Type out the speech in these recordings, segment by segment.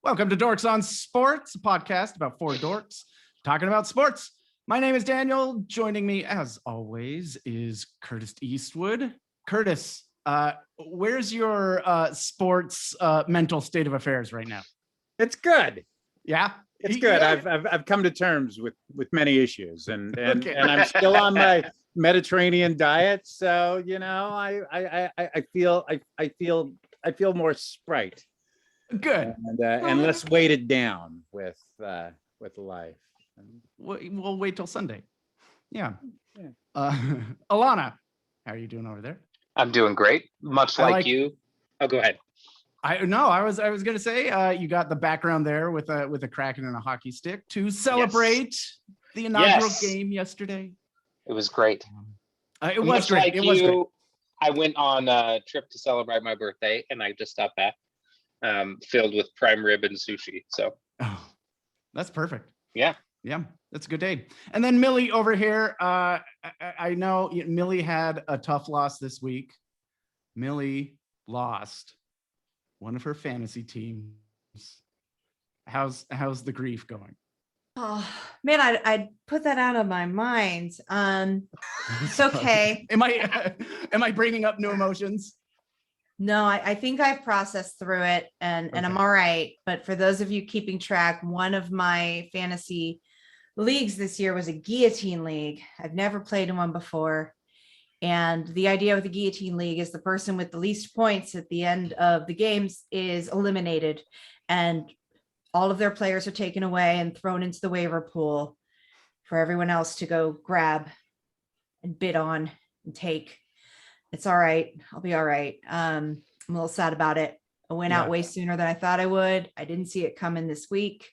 Welcome to Dorks on Sports, a podcast about four dorks talking about sports. My name is Daniel. Joining me, as always, is Curtis Eastwood. Curtis, where's your sports mental state of affairs right now? It's good. Yeah, it's good. Yeah. I've come to terms with many issues, and Okay. and I'm still on my Mediterranean diet, so you know I feel more sprite. Good. And less weighted down with life. We'll wait till Sunday. Yeah. Alana, how are you doing over there? I'm doing great. Much like you. Oh, go ahead. I was gonna say you got the background there with a Kraken and a hockey stick to celebrate the inaugural game yesterday. It was great. It was great. It was great. I went on a trip to celebrate my birthday, and I just got back, filled with prime rib and sushi. So, that's perfect. Yeah, that's a good day. And then Millie over here. I know Millie had a tough loss this week. Millie lost one of her fantasy teams. How's the grief going? Oh man, I'd put that out of my mind. It's okay. Am I bringing up new emotions? No, I think I've processed through it and I'm all right. But for those of you keeping track, one of my fantasy leagues this year was a guillotine league. I've never played in one before. And the idea with the guillotine league is the person with the least points at the end of the games is eliminated, and all of their players are taken away and thrown into the waiver pool for everyone else to go grab and bid on and take. It's all right. I'll be all right. I'm a little sad about it. I went out way sooner than I thought I would. I didn't see it coming this week,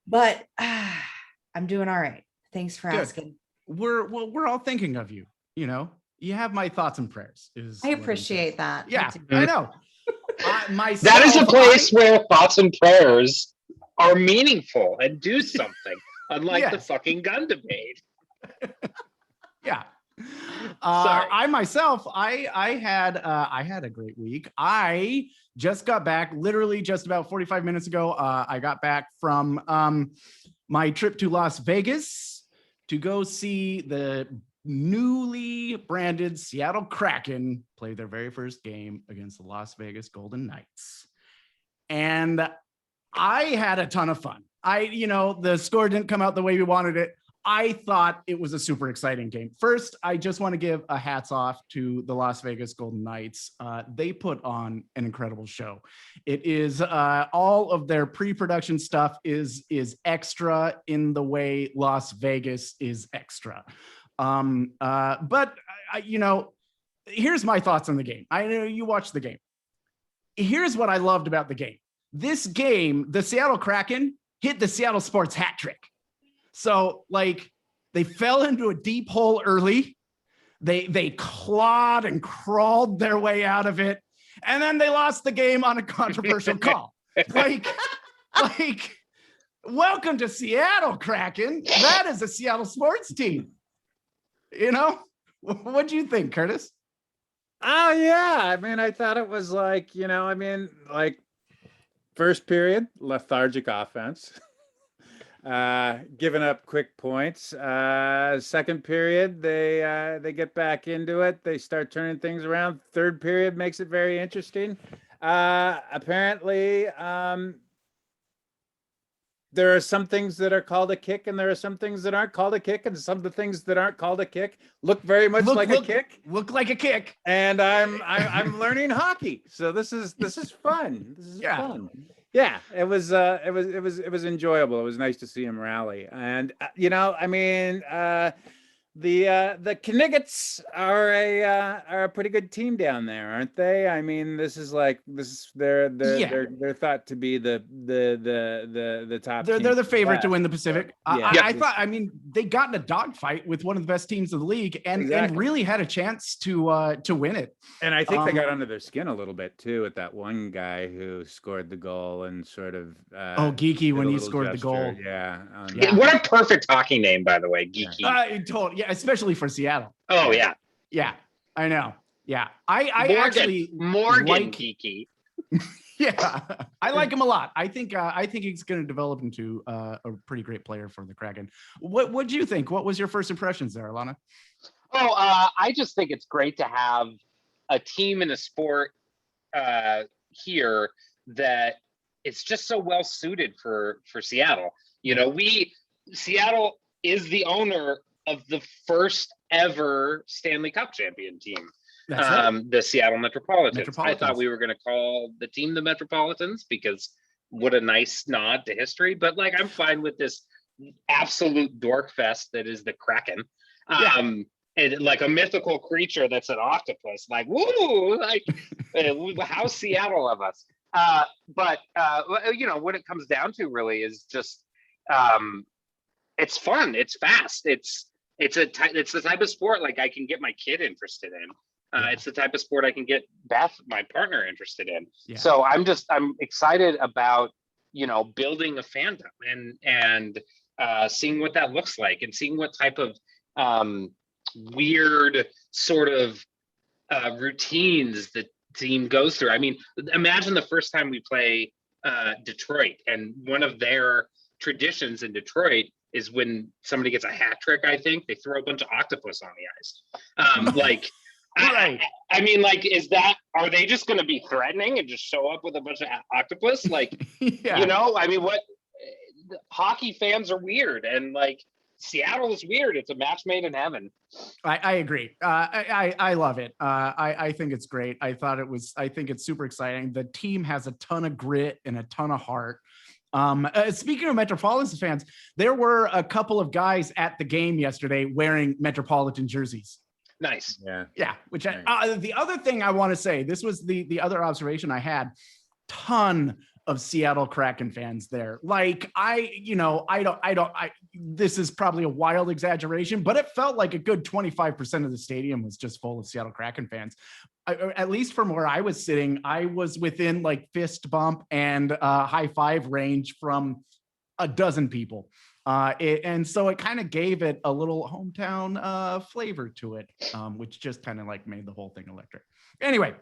but I'm doing all right. Thanks for asking. We're all thinking of you. You know, you have my thoughts and prayers. I appreciate that. Yeah, I know. That is a place where thoughts and prayers are meaningful and do something, unlike the fucking gun debate. Yeah. I myself, I had a great week. I just got back literally just about 45 minutes ago. I got back from my trip to Las Vegas to go see the newly branded Seattle Kraken play their very first game against the Las Vegas Golden Knights. And I had a ton of fun. The score didn't come out the way we wanted it. I thought it was a super exciting game. First, I just want to give a hats off to the Las Vegas Golden Knights. They put on an incredible show. It is all of their pre-production stuff is extra in the way Las Vegas is extra. But here's my thoughts on the game. I know you watched the game. Here's what I loved about the game. This game, the Seattle Kraken hit the Seattle Sports hat trick. So they fell into a deep hole early. They clawed and crawled their way out of it. And then they lost the game on a controversial call. Welcome to Seattle, Kraken. That is a Seattle sports team. What do you think, Curtis? Oh yeah, I mean, I thought it was first period, lethargic offense, giving up quick points. Second period, they get back into it. They start turning things around. Third period makes it very interesting. Apparently, there are some things that are called a kick, and there are some things that aren't called a kick, and some of the things that aren't called a kick look very much like a kick. Look like a kick. And I'm learning hockey, so this is fun. This is fun. Yeah, it was enjoyable. It was nice to see him rally, and the Kniggets are a pretty good team down there, aren't they? I mean, they're thought to be the top. They're the favorite to win the Pacific. I thought. I mean, they got in a dogfight with one of the best teams of the league, and really had a chance to win it. And I think they got under their skin a little bit too with that one guy who scored the goal and sort of Geeky when he scored the goal. Yeah. What a perfect hockey name, by the way, Geeky. Totally. Yeah, especially for Seattle. Oh yeah. Yeah, I know. Yeah, I actually Morgan Geeky. Yeah, I like him a lot. I think he's going to develop into a pretty great player for the Kraken. What do you think? What was your first impressions there, Alana? Oh, I just think it's great to have a team in a sport here that it's just so well suited for Seattle. You know, Seattle is the owner of the first ever Stanley Cup champion team. The Seattle Metropolitans. I thought we were going to call the team the Metropolitans because what a nice nod to history. But like, I'm fine with this absolute dork fest that is the Kraken. And like a mythical creature that's an octopus. Like, woo! Like, how Seattle of us. But you know, what it comes down to really is just it's fun. It's fast. It's the type of sport like I can get my kid interested in. It's the type of sport I can get Beth, my partner, interested in. Yeah. So I'm excited about, you know, building a fandom and seeing what that looks like and seeing what type of weird sort of routines the team goes through. I mean, imagine the first time we play Detroit, and one of their traditions in Detroit is when somebody gets a hat trick, I think they throw a bunch of octopus on the ice. Like, right. I mean, like, are they just going to be threatening and just show up with a bunch of octopus? Like, you know, I mean, hockey fans are weird, and like Seattle is weird. It's a match made in heaven. I agree. I love it. I think it's great. I think it's super exciting. The team has a ton of grit and a ton of heart. Speaking of Metropolitans fans, there were a couple of guys at the game yesterday wearing Metropolitan jerseys. Nice. Yeah. Which the other thing I want to say, this was the other observation I had, ton of Seattle Kraken fans there. Like this is probably a wild exaggeration, but it felt like a good 25% of the stadium was just full of Seattle Kraken fans. At least from where I was sitting, I was within like fist bump and high five range from a dozen people. And so it kind of gave it a little hometown flavor to it, which just kind of like made the whole thing electric. Anyway,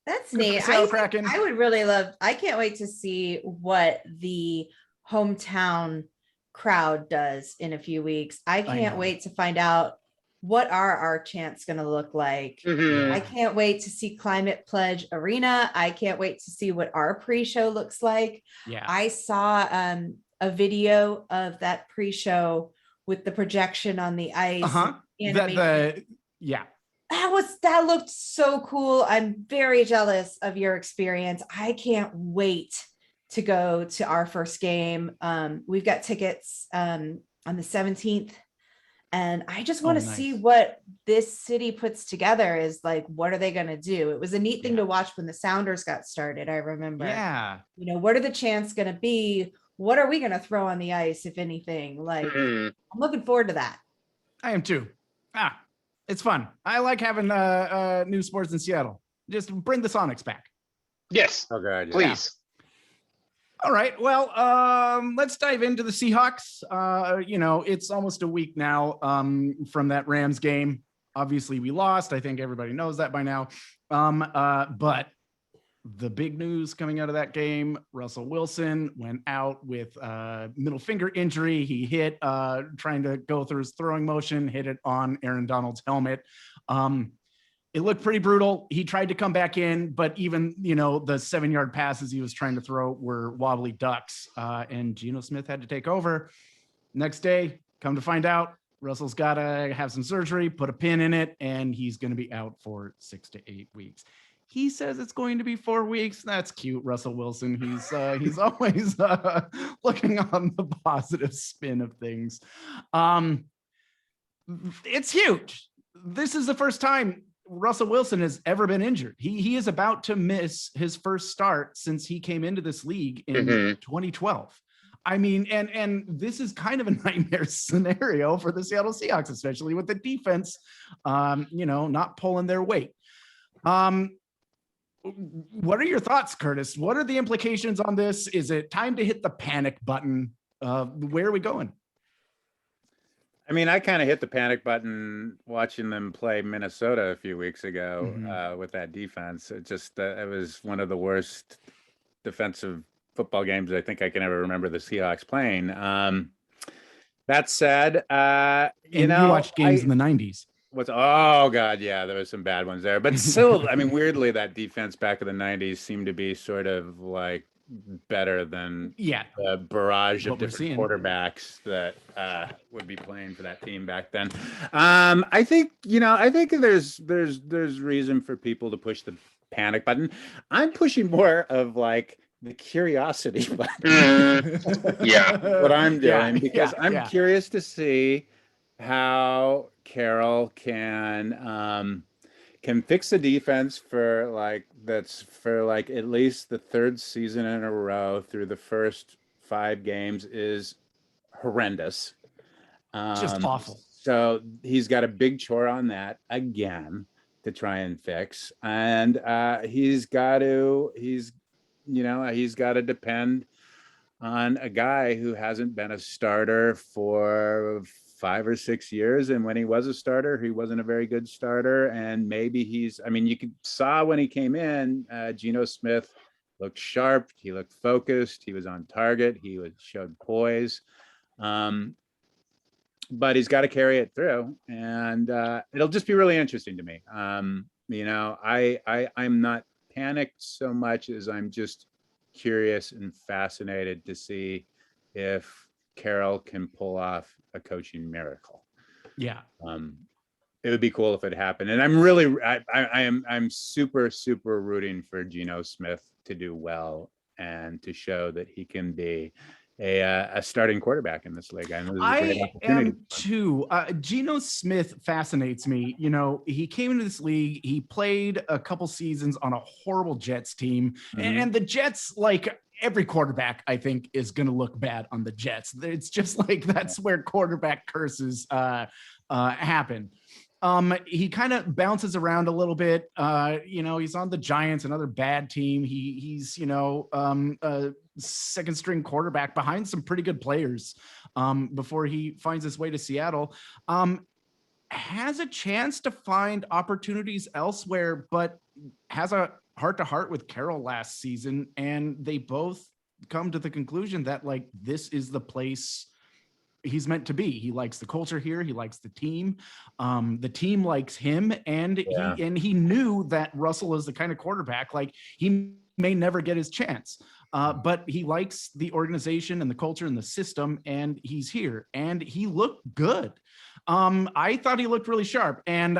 that's neat. I would really I can't wait to see what the hometown crowd does in a few weeks. I can't wait to find out what are our chants going to look like. Mm-hmm. I can't wait to see Climate Pledge Arena. I can't wait to see what our pre-show looks like. Yeah, I saw a video of that pre-show with the projection on the ice. That looked so cool. I'm very jealous of your experience. I can't wait to go to our first game. We've got tickets on the 17th. And I just want to see what this city puts together is like, what are they going to do? It was a neat thing to watch when the Sounders got started. I remember, you know, what are the chants going to be? What are we going to throw on the ice, if anything? Like, I'm looking forward to that. I am too. It's fun. I like having new sports in Seattle. Just bring the Sonics back. Yes. Oh God, please. All right. Well, let's dive into the Seahawks. You know, it's almost a week now from that Rams game. Obviously, we lost. I think everybody knows that by now. But the big news coming out of that game, Russell Wilson went out with middle finger injury. He hit trying to go through his throwing motion, hit it on Aaron Donald's helmet. It looked pretty brutal. He tried to come back in, but even, you know, the 7-yard passes he was trying to throw were wobbly ducks. And Geno Smith had to take over. Next day, come to find out, Russell's got to have some surgery, put a pin in it, and he's going to be out for 6 to 8 weeks. He says it's going to be 4 weeks. That's cute, Russell Wilson. He's always looking on the positive spin of things. It's huge. This is the first time Russell Wilson has ever been injured. He is about to miss his first start since he came into this league in 2012. I mean, and this is kind of a nightmare scenario for the Seattle Seahawks, especially with the defense, you know, not pulling their weight. What are your thoughts, Curtis? What are the implications on this? Is it time to hit the panic button? Where are we going? I mean, I kind of hit the panic button watching them play Minnesota a few weeks ago with that defense. It just it was one of the worst defensive football games I think I can ever remember the Seahawks playing. That said, you watched games in the 90s. Oh God, yeah, there was some bad ones there, but still, I mean, weirdly, that defense back in the 90s seemed to be sort of like better than the barrage of different quarterbacks that would be playing for that team back then. I think there's reason for people to push the panic button. I'm pushing more of like the curiosity button. What I'm doing, because I'm curious to see how Carroll can fix the defense for at least the third season in a row through the first 5 games is horrendous. Just awful. So he's got a big chore on that again to try and fix. And he's got to depend on a guy who hasn't been a starter for 5 or 6 years. And when he was a starter, he wasn't a very good starter. And maybe you saw when he came in, Geno Smith looked sharp. He looked focused. He was on target. He showed poise. But he's got to carry it through. And it'll just be really interesting to me. I'm not panicked so much as I'm just curious and fascinated to see if Carroll can pull off a coaching miracle. Yeah. It would be cool if it happened. And I'm super, super rooting for Geno Smith to do well and to show that he can be a starting quarterback in this league. I am too. Geno Smith fascinates me. He came into this league. He played a couple seasons on a horrible Jets team, and the Jets, like every quarterback, I think, is going to look bad on the Jets. It's just like that's where quarterback curses happen. He kind of bounces around a little bit. He's on the Giants, another bad team. He's a second string quarterback behind some pretty good players before he finds his way to Seattle. Has a chance to find opportunities elsewhere, but has a heart-to-heart with Carroll last season, and they both come to the conclusion that like this is the place he's meant to be. He likes the culture here. He likes the team. The team likes him, and he knew that Russell is the kind of quarterback like he may never get his chance. But he likes the organization and the culture and the system, and he's here, and he looked good. I thought he looked really sharp, and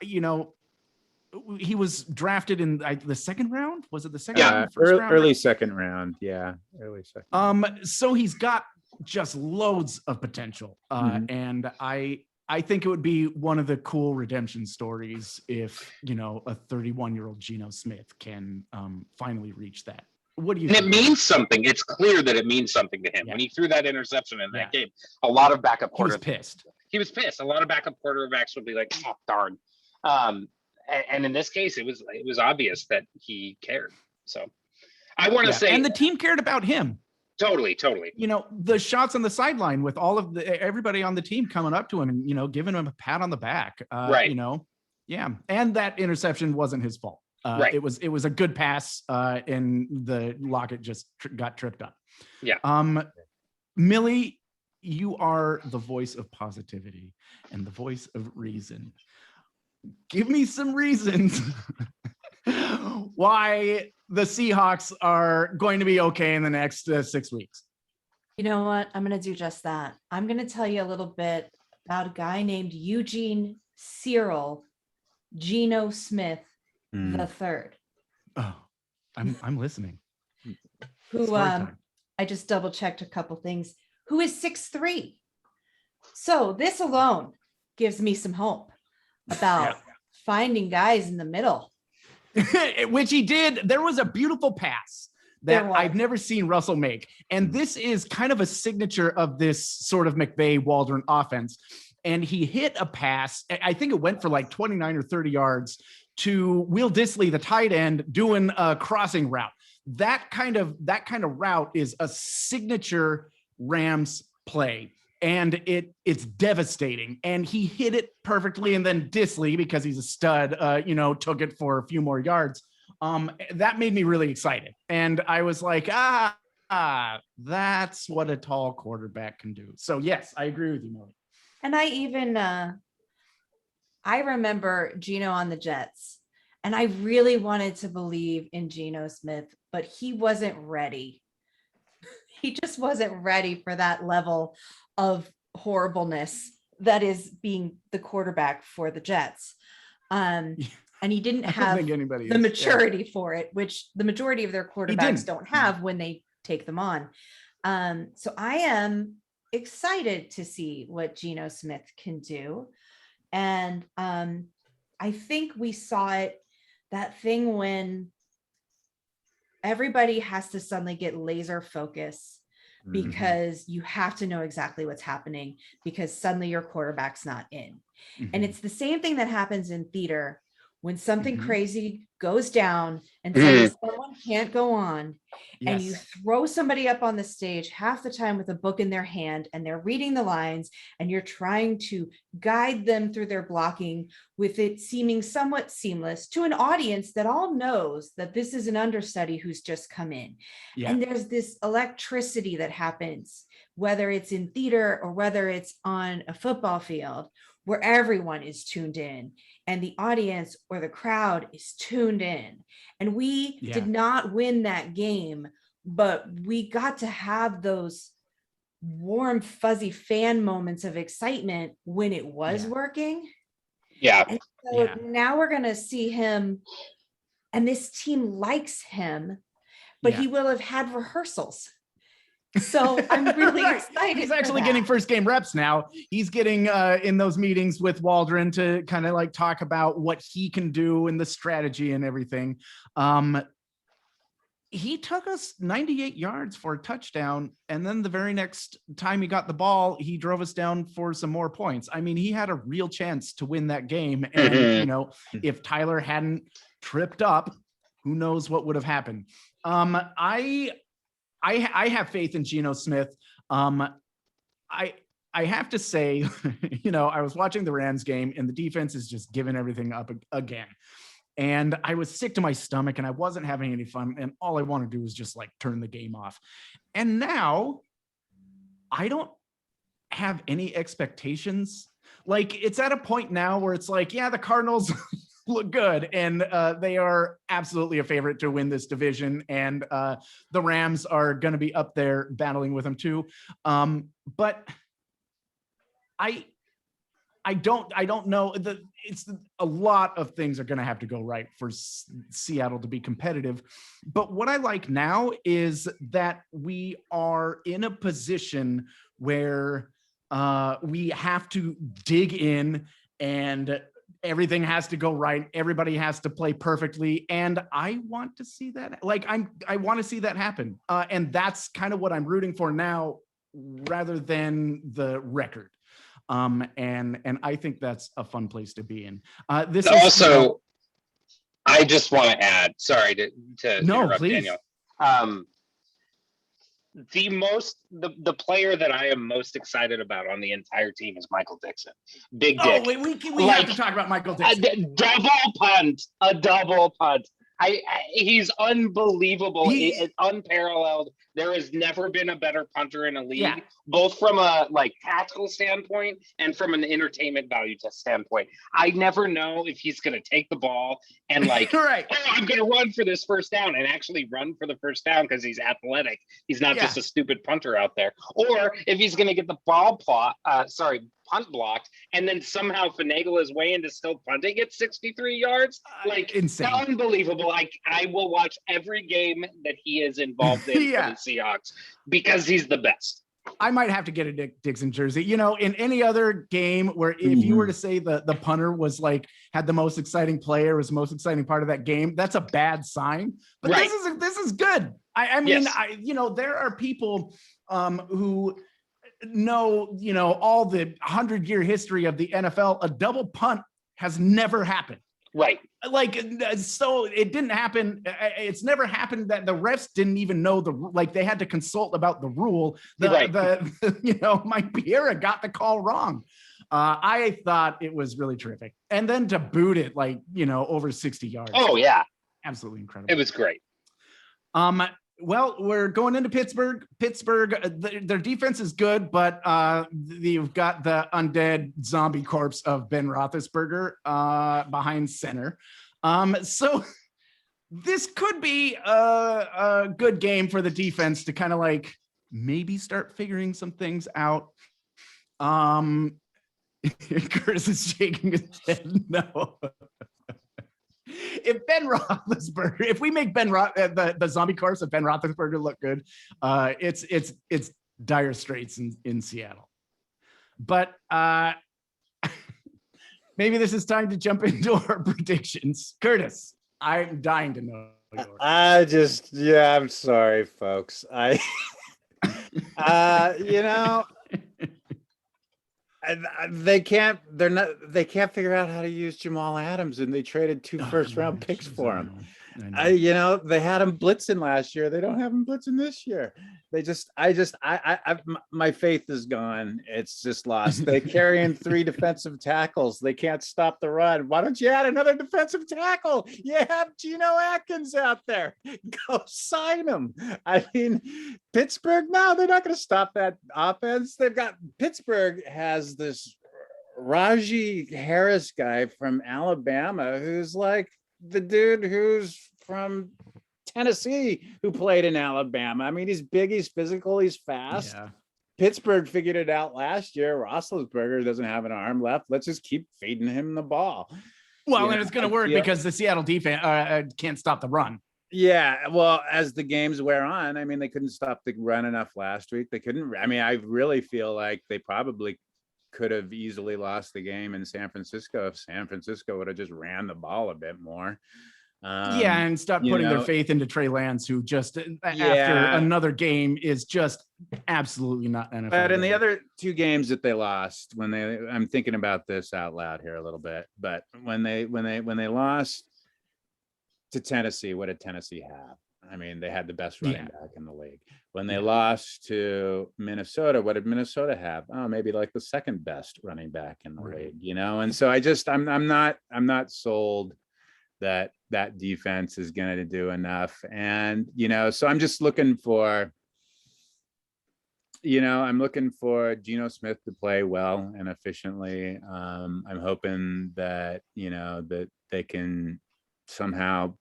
he was drafted in the second round. Was it the second round? Early second round. Yeah, early second. So he's got just loads of potential, and I think it would be one of the cool redemption stories if a 31-year-old Geno Smith can finally reach that. What do you think? It means something. It's clear that it means something to him. When he threw that interception in that game, a lot of backup quarterbacks. He was pissed. A lot of backup quarterbacks would be like, "Oh, darn." And in this case, it was obvious that he cared. So I want to say, and the team cared about him. Totally. The shots on the sideline with all of everybody on the team coming up to him and giving him a pat on the back. Right. And that interception wasn't his fault. Right. It was a good pass, and the Lockett just got tripped up. Yeah. Millie, you are the voice of positivity and the voice of reason. Give me some reasons why the Seahawks are going to be okay in the next 6 weeks. You know what? I'm going to do just that. I'm going to tell you a little bit about a guy named Eugene Cyril Geno Smith the third. Oh, I'm listening. Who I just double checked a couple things. Who is 6'3". So this alone gives me some hope about finding guys in the middle. Which he did. There was a beautiful pass that I've never seen Russell make. And this is kind of a signature of this sort of McVay-Waldron offense. And he hit a pass. I think it went for like 29 or 30 yards to Will Dissly, the tight end, doing a crossing route. That kind of route is a signature Rams play. And it's devastating. And he hit it perfectly. And then Dissly, because he's a stud, took it for a few more yards. that made me really excited. And I was like, that's what a tall quarterback can do. So yes, I agree with you, Molly. And I even, I remember Geno on the Jets, and I really wanted to believe in Geno Smith, but he wasn't ready. He just wasn't ready for that level of horribleness that is being the quarterback for the Jets. And he didn't have the maturity for it, which the majority of their quarterbacks don't have when they take them on. So I am excited to see what Geno Smith can do. And I think we saw it, that thing when everybody has to suddenly get laser focus because you have to know exactly what's happening because suddenly your quarterback's not in. And it's the same thing that happens in theater when something crazy goes down and someone can't go on, and you throw somebody up on the stage half the time with a book in their hand and they're reading the lines and you're trying to guide them through their blocking with it seeming somewhat seamless to an audience that all knows that this is an understudy who's just come in. And there's this electricity that happens, whether it's in theater or whether it's on a football field, where everyone is tuned in and the audience or the crowd is tuned in. And we did not win that game, but we got to have those warm, fuzzy fan moments of excitement when it was working. And so now we're going to see him, and this team likes him, but he will have had rehearsals. So I'm really excited. He's actually getting first game reps now. He's getting in those meetings with Waldron to kind of like talk about what he can do and the strategy and everything. He took us 98 yards for a touchdown. And then the very next time he got the ball, he drove us down for some more points. I mean, he had a real chance to win that game. And, you know, if Tyler hadn't tripped up, who knows what would have happened. I have faith in Geno Smith. I have to say, you know, I was watching the Rams game and the defense is just giving everything up again. And I was sick to my stomach and I wasn't having any fun. And all I want to do is just like turn the game off. And now I don't have any expectations. Like it's at a point now where it's like, yeah, the Cardinals look good and they are absolutely a favorite to win this division, and the Rams are going to be up there battling with them too, but I don't know, it's a lot of things are going to have to go right for Seattle to be competitive. But what I like now is that we are in a position where we have to dig in and everything has to go right. Everybody has to play perfectly. And I want to see that. Like I want to see that happen. And that's kind of what I'm rooting for now rather than the record. And I think that's a fun place to be in. This also, is, you know, I just want to add, sorry to interrupt, please. Daniel. The player that I am most excited about on the entire team is Michael Dixon. Big Dick. Oh, we have to talk about Michael Dixon. A double punt. He's unbelievable. It's unparalleled. There has never been a better punter in a league, both from a tactical standpoint and from an entertainment value standpoint. I never know if he's going to take the ball and oh, I'm going to run for this first down and actually run for the first down because he's athletic. He's not just a stupid punter out there. Or if he's going to get the punt blocked and then somehow finagle his way into still punting at 63 yards. Insane. Unbelievable. I will watch every game that he is involved in for the Seahawks because he's the best. I might have to get a Dick Dixon jersey. You know, in any other game where if you were to say the punter was had the most exciting player, was the most exciting part of that game, that's a bad sign. But this is good. I mean, there are people who know, all the 100-year history of the NFL. A double punt has never happened. Right. So it didn't happen. It's never happened that the refs didn't even know they had to consult about the rule. Mike Piera got the call wrong. I thought it was really terrific. And then to boot it over 60 yards. Oh yeah. Absolutely incredible. It was great. Well, we're going into Pittsburgh. Their defense is good, but you've got the undead zombie corpse of Ben Roethlisberger behind center. So this could be a good game for the defense to kind of like maybe start figuring some things out. Curtis is shaking his head no. If we make the zombie corpse of Ben Roethlisberger look good, it's dire straits in Seattle. But maybe this is time to jump into our predictions. Curtis, I'm dying to know yours. I'm sorry, folks. They can't figure out how to use Jamal Adams, and they traded 2 first-round picks for him. They had him blitzing last year. They don't have him blitzing this year. My faith is gone. It's just lost. They carrying 3 defensive tackles. They can't stop the run. Why don't you add another defensive tackle? You have Geno Atkins out there. Go sign him. I mean, Pittsburgh, no, they're not going to stop that offense. Pittsburgh has this Najee Harris guy from Alabama who's like the dude who's from Tennessee who played in Alabama. I mean, he's big, he's physical, he's fast. Yeah. Pittsburgh figured it out last year. Roethlisberger doesn't have an arm left. Let's just keep feeding him the ball. Well, and it's going to work because the Seattle defense can't stop the run. Yeah, well, as the games wear on, I mean, they couldn't stop the run enough last week. They couldn't. I mean, I really feel like they probably could have easily lost the game in San Francisco if San Francisco would have just ran the ball a bit more. And stop putting their faith into Trey Lance, who just after another game is just absolutely not NFL. But in the other 2 games that they lost, I'm thinking about this out loud here a little bit, but when they lost to Tennessee, what did Tennessee have? I mean, they had the best running back in the league. When they lost to Minnesota, what did Minnesota have? Oh, maybe like the second best running back in the league, And so I'm not sold that defense is going to do enough. And, so I'm just looking for, I'm looking for Geno Smith to play well and efficiently. I'm hoping that, that they can somehow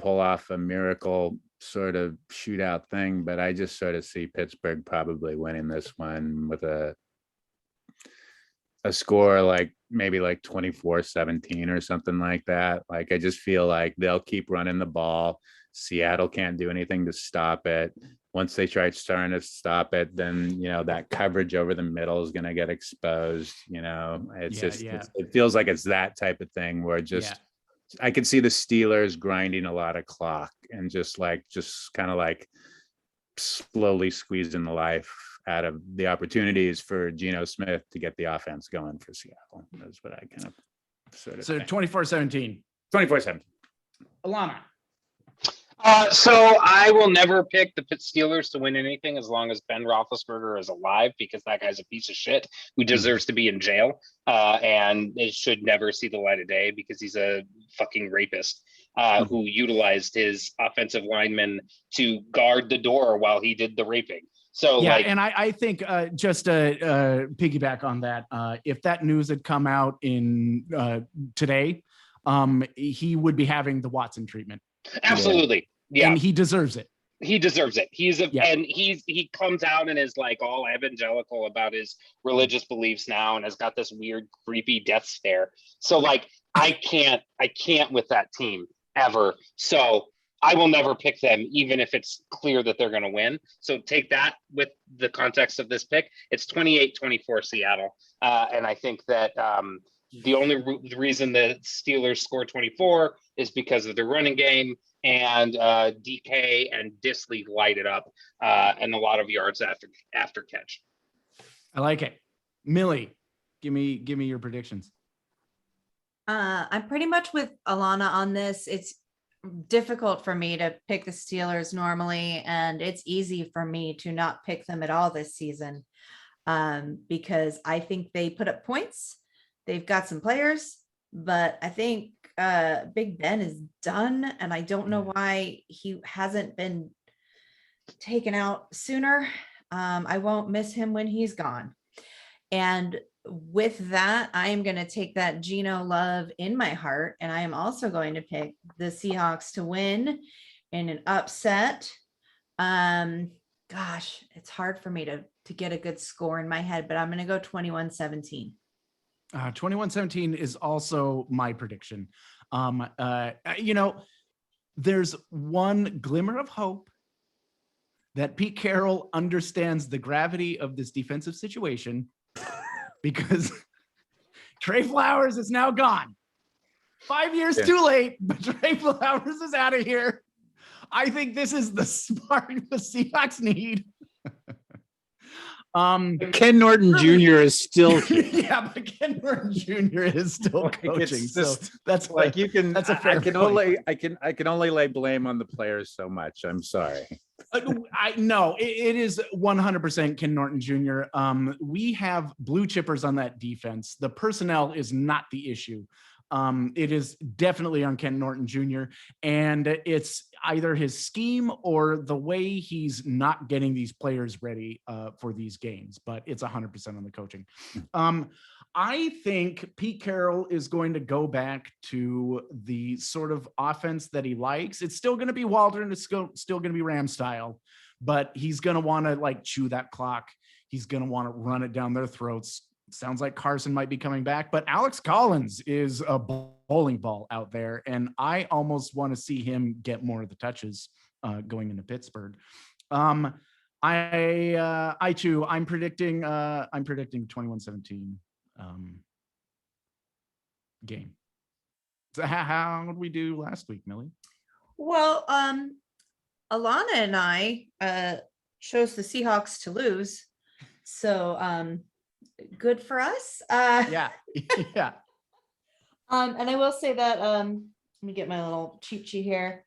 pull off a miracle sort of shootout thing, but I just sort of see Pittsburgh probably winning this one with a score like maybe like 24-17 or something like that. Like, I just feel like they'll keep running the ball. Seattle can't do anything to stop it. Once they try starting to stop it, then, that coverage over the middle is going to get exposed. It feels like it's that type of thing where I could see the Steelers grinding a lot of clock and just kind of like slowly squeezing the life out of the opportunities for Geno Smith to get the offense going for Seattle. That's what I kind of sort of. So 24-17. 24-17. Alana. So I will never pick the Steelers to win anything as long as Ben Roethlisberger is alive, because that guy's a piece of shit who deserves to be in jail, and it should never see the light of day because he's a fucking rapist who utilized his offensive linemen to guard the door while he did the raping. So and I think just to piggyback on that, if that news had come out in today, he would be having the Watson treatment. Absolutely. Yeah. And he deserves it. He deserves it. And he comes out and is like all evangelical about his religious beliefs now and has got this weird, creepy death stare. So like, I can't with that team ever. So I will never pick them, even if it's clear that they're going to win. So take that with the context of this pick. It's 28-24 Seattle. And I think that the only reason the Steelers score 24 is because of the running game, and DK and Disley light it up, and a lot of yards after catch. I like it. Millie, give me your predictions. I'm pretty much with Alana on this. It's difficult for me to pick the Steelers normally, and it's easy for me to not pick them at all this season, because I think they put up points. They've got some players, but I think Big Ben is done, and I don't know why he hasn't been taken out sooner. I won't miss him when he's gone. And with that, I am going to take that Geno love in my heart, and I am also going to pick the Seahawks to win in an upset. Gosh, it's hard for me to get a good score in my head, but I'm going to go 21-17. 21-17 is also my prediction. There's one glimmer of hope that Pete Carroll understands the gravity of this defensive situation because Trey Flowers is now gone. 5 years too late, but Trey Flowers is out of here. I think this is the spark the Seahawks need. Ken Norton Jr. is still here. Yeah, but Ken Norton Jr. is still coaching. So that's like you can. That's a fair point. I can only lay blame on the players so much. I'm sorry. It is 100% Ken Norton Jr. We have blue chippers on that defense. The personnel is not the issue. It is definitely on Ken Norton Jr. And it's either his scheme or the way he's not getting these players ready for these games, but it's 100% on the coaching. I think Pete Carroll is going to go back to the sort of offense that he likes. It's still going to be Waldron. It's still going to be Ram style, but he's going to want to chew that clock. He's going to want to run it down their throats. Sounds like Carson might be coming back, but Alex Collins is a bowling ball out there, and I almost want to see him get more of the touches going into Pittsburgh. I'm predicting 21-17 game. So how did we do last week, Millie? Well, Alana and I chose the Seahawks to lose, so good for us. Yeah. And I will say that let me get my little cheat sheet here.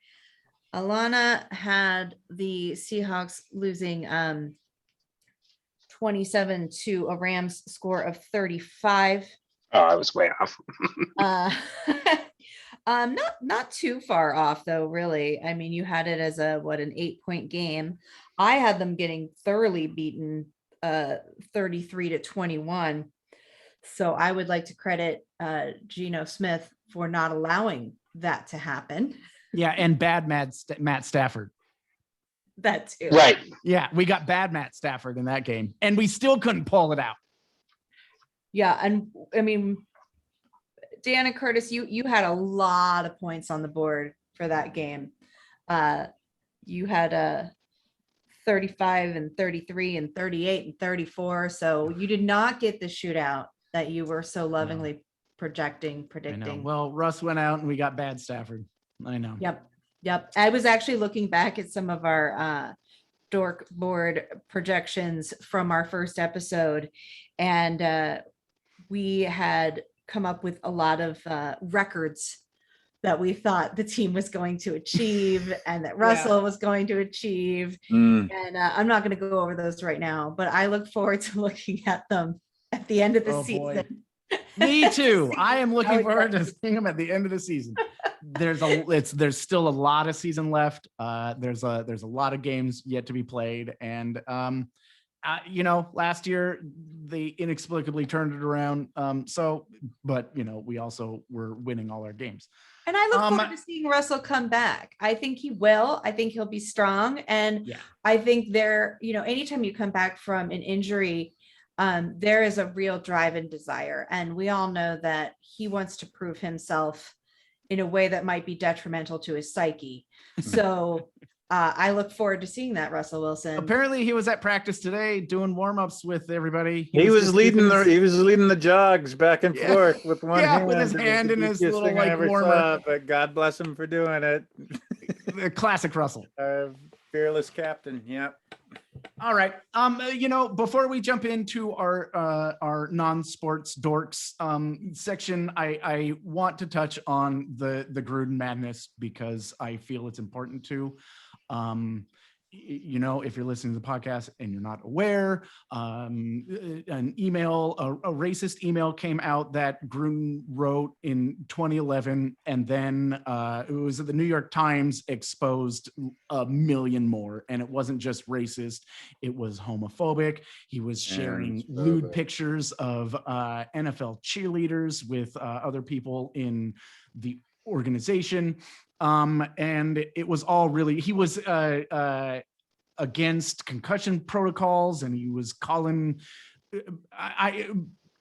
Alana had the Seahawks losing 27 to a Rams score of 35. Oh, I was way off. Not too far off though, really. I mean, you had it as an 8-point game. I had them getting thoroughly beaten 33-21. So I would like to credit Geno Smith for not allowing that to happen. Yeah, and bad Matt Stafford. That too. Right. Yeah, we got bad Matt Stafford in that game, and we still couldn't pull it out. Yeah, and I mean, Dan and Curtis, you had a lot of points on the board for that game. You had 35 and 33 and 38 and 34. So you did not get the shootout that you were so lovingly predicting. I know. Well, Russ went out and we got bad Stafford. I know. Yep. I was actually looking back at some of our dork board projections from our first episode, and we had come up with a lot of records that we thought the team was going to achieve and that Russell was going to achieve. And I'm not going to go over those right now, but I look forward to looking at them at the end of the season. Boy. Me too. I am looking forward to seeing them at the end of the season. There's still a lot of season left. There's a lot of games yet to be played. And last year they inexplicably turned it around. But we also were winning all our games. And I look forward to seeing Russell come back. I think he will. I think he'll be strong. And I think anytime you come back from an injury, there is a real drive and desire. And we all know that he wants to prove himself in a way that might be detrimental to his psyche. So I look forward to seeing that, Russell Wilson. Apparently he was at practice today doing warm-ups with everybody. He was leading the jogs back and forth with one hand. With his hand in his little warmer. But God bless him for doing it. The classic Russell. Fearless captain. Yep. All right. Before we jump into our non-sports dorks section, I want to touch on the Gruden madness because I feel it's important to. you know, if you're listening to the podcast and you're not aware, a racist email came out that Gruden wrote in 2011, and then it was the New York Times exposed a million more, and it wasn't just racist, it was homophobic. He was sharing lewd pictures of NFL cheerleaders with other people in the organization. And it was all really, he was against concussion protocols, and he was calling,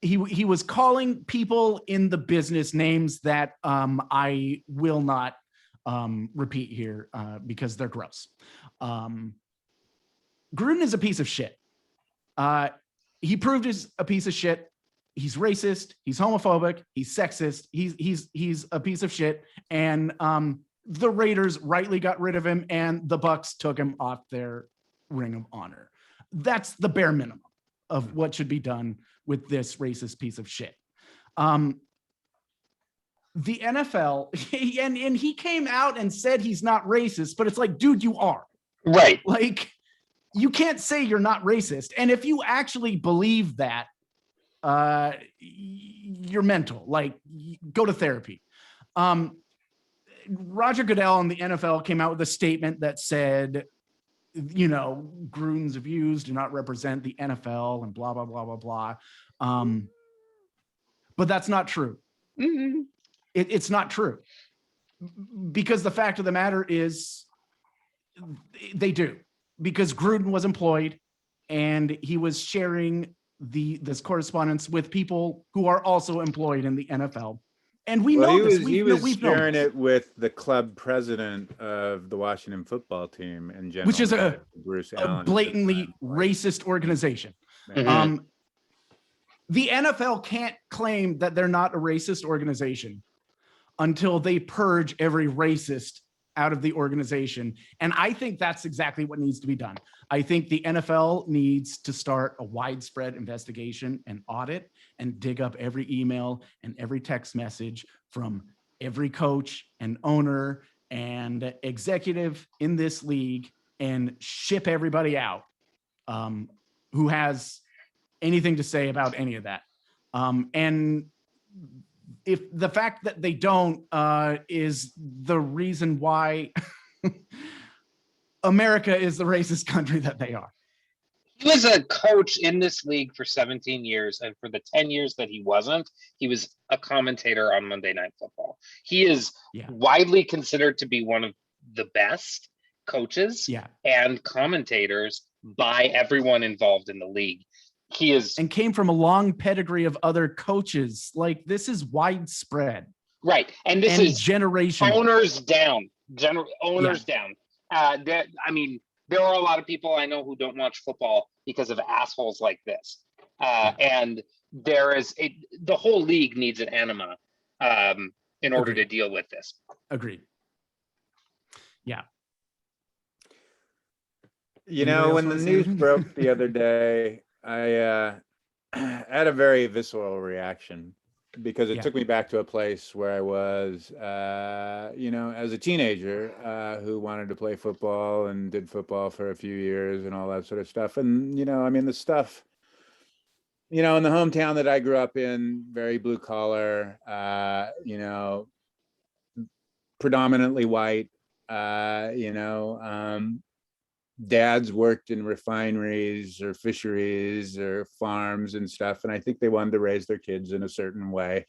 he was calling people in the business names that I will not repeat here because they're gross. Gruden is a piece of shit. He proved he's a piece of shit. He's racist. He's homophobic. He's sexist. He's a piece of shit. And the Raiders rightly got rid of him, and the Bucks took him off their Ring of Honor. That's the bare minimum of what should be done with this racist piece of shit. The NFL, and he came out and said he's not racist, but it's like, dude, you are. Right. Like, you can't say you're not racist. And if you actually believe that, you're mental. Like, go to therapy. Roger Goodell and the NFL came out with a statement that said, you know, Gruden's views do not represent the NFL and blah, blah, blah, blah, blah. But that's not true. Mm-hmm. It's not true, because the fact of the matter is they do, because Gruden was employed and he was sharing this correspondence with people who are also employed in the NFL. And we know this. He was sharing it with the club president of the Washington football team in general, which is Bruce a Allen, blatantly racist organization. Mm-hmm. The NFL can't claim that they're not a racist organization until they purge every racist out of the organization. And I think that's exactly what needs to be done. I think the NFL needs to start a widespread investigation and audit and dig up every email and every text message from every coach and owner and executive in this league and ship everybody out who has anything to say about any of that. And if the fact that they don't is the reason why America is the racist country that they are. He was a coach in this league for 17 years, and for the 10 years that he wasn't, he was a commentator on Monday Night Football. He is widely considered to be one of the best coaches and commentators by everyone involved in the league. He is, and came from a long pedigree of other coaches. Like, this is widespread, right? And this is generational. Owners down, owners down. I mean, there are a lot of people I know who don't watch football because of assholes like this. And there is the whole league needs an enema in order to deal with this. Agreed. Yeah. You know, when the news broke the other day, I had a very visceral reaction, because it took me back to a place where I was, you know, as a teenager who wanted to play football and did football for a few years and all that sort of stuff. And, you know, I mean, the stuff, you know, in the hometown that I grew up in, very blue collar, you know, predominantly white, you know, dads worked in refineries or fisheries or farms and stuff. And I think they wanted to raise their kids in a certain way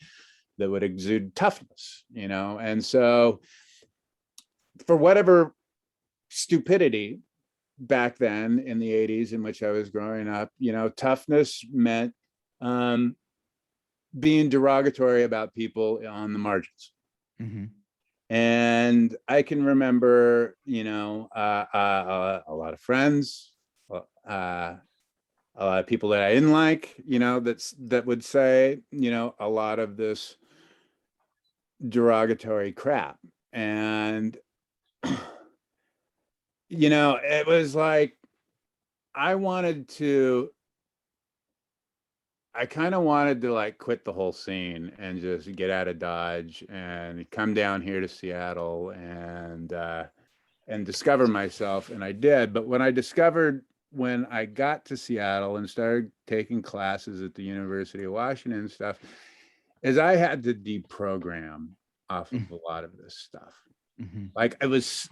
that would exude toughness, you know? And so for whatever stupidity back then in the 80s in which I was growing up, you know, toughness meant being derogatory about people on the margins. Mm-hmm. And I can remember, you know, a lot of friends, a lot of people that I didn't like, you know, that would say, you know, a lot of this derogatory crap. And, you know, it was like, I kind of wanted to like quit the whole scene and just get out of Dodge and come down here to Seattle and and discover myself, and I did. But when I got to Seattle and started taking classes at the University of Washington and stuff, is I had to deprogram off of a lot of this stuff. Like it was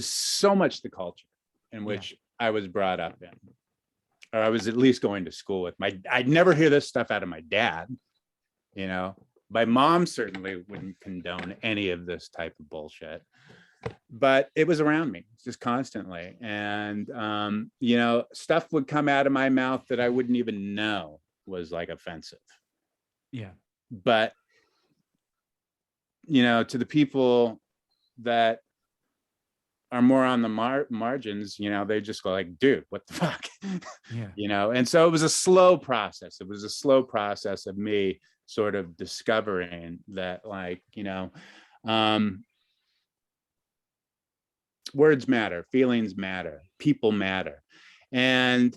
so much the culture in which I was brought up in, or I was at least going to school with. I'd never hear this stuff out of my dad, you know. My mom certainly wouldn't condone any of this type of bullshit, but it was around me just constantly. And, you know, stuff would come out of my mouth that I wouldn't even know was like offensive. Yeah. But, you know, to the people that are more on the margins, you know, they just go like, dude, what the fuck? Yeah. You know, and so it was a slow process. It was a slow process of me sort of discovering that, like, you know, words matter, feelings matter, people matter. And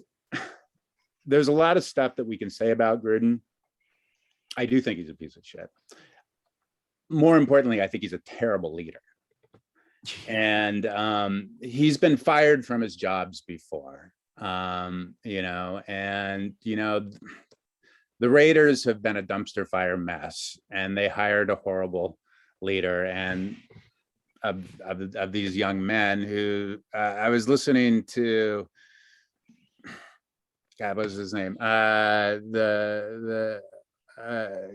there's a lot of stuff that we can say about Gruden. I do think he's a piece of shit. More importantly, I think he's a terrible leader. And he's been fired from his jobs before, you know, and, you know, the Raiders have been a dumpster fire mess, and they hired a horrible leader and of these young men who I was listening to, God, what was his name?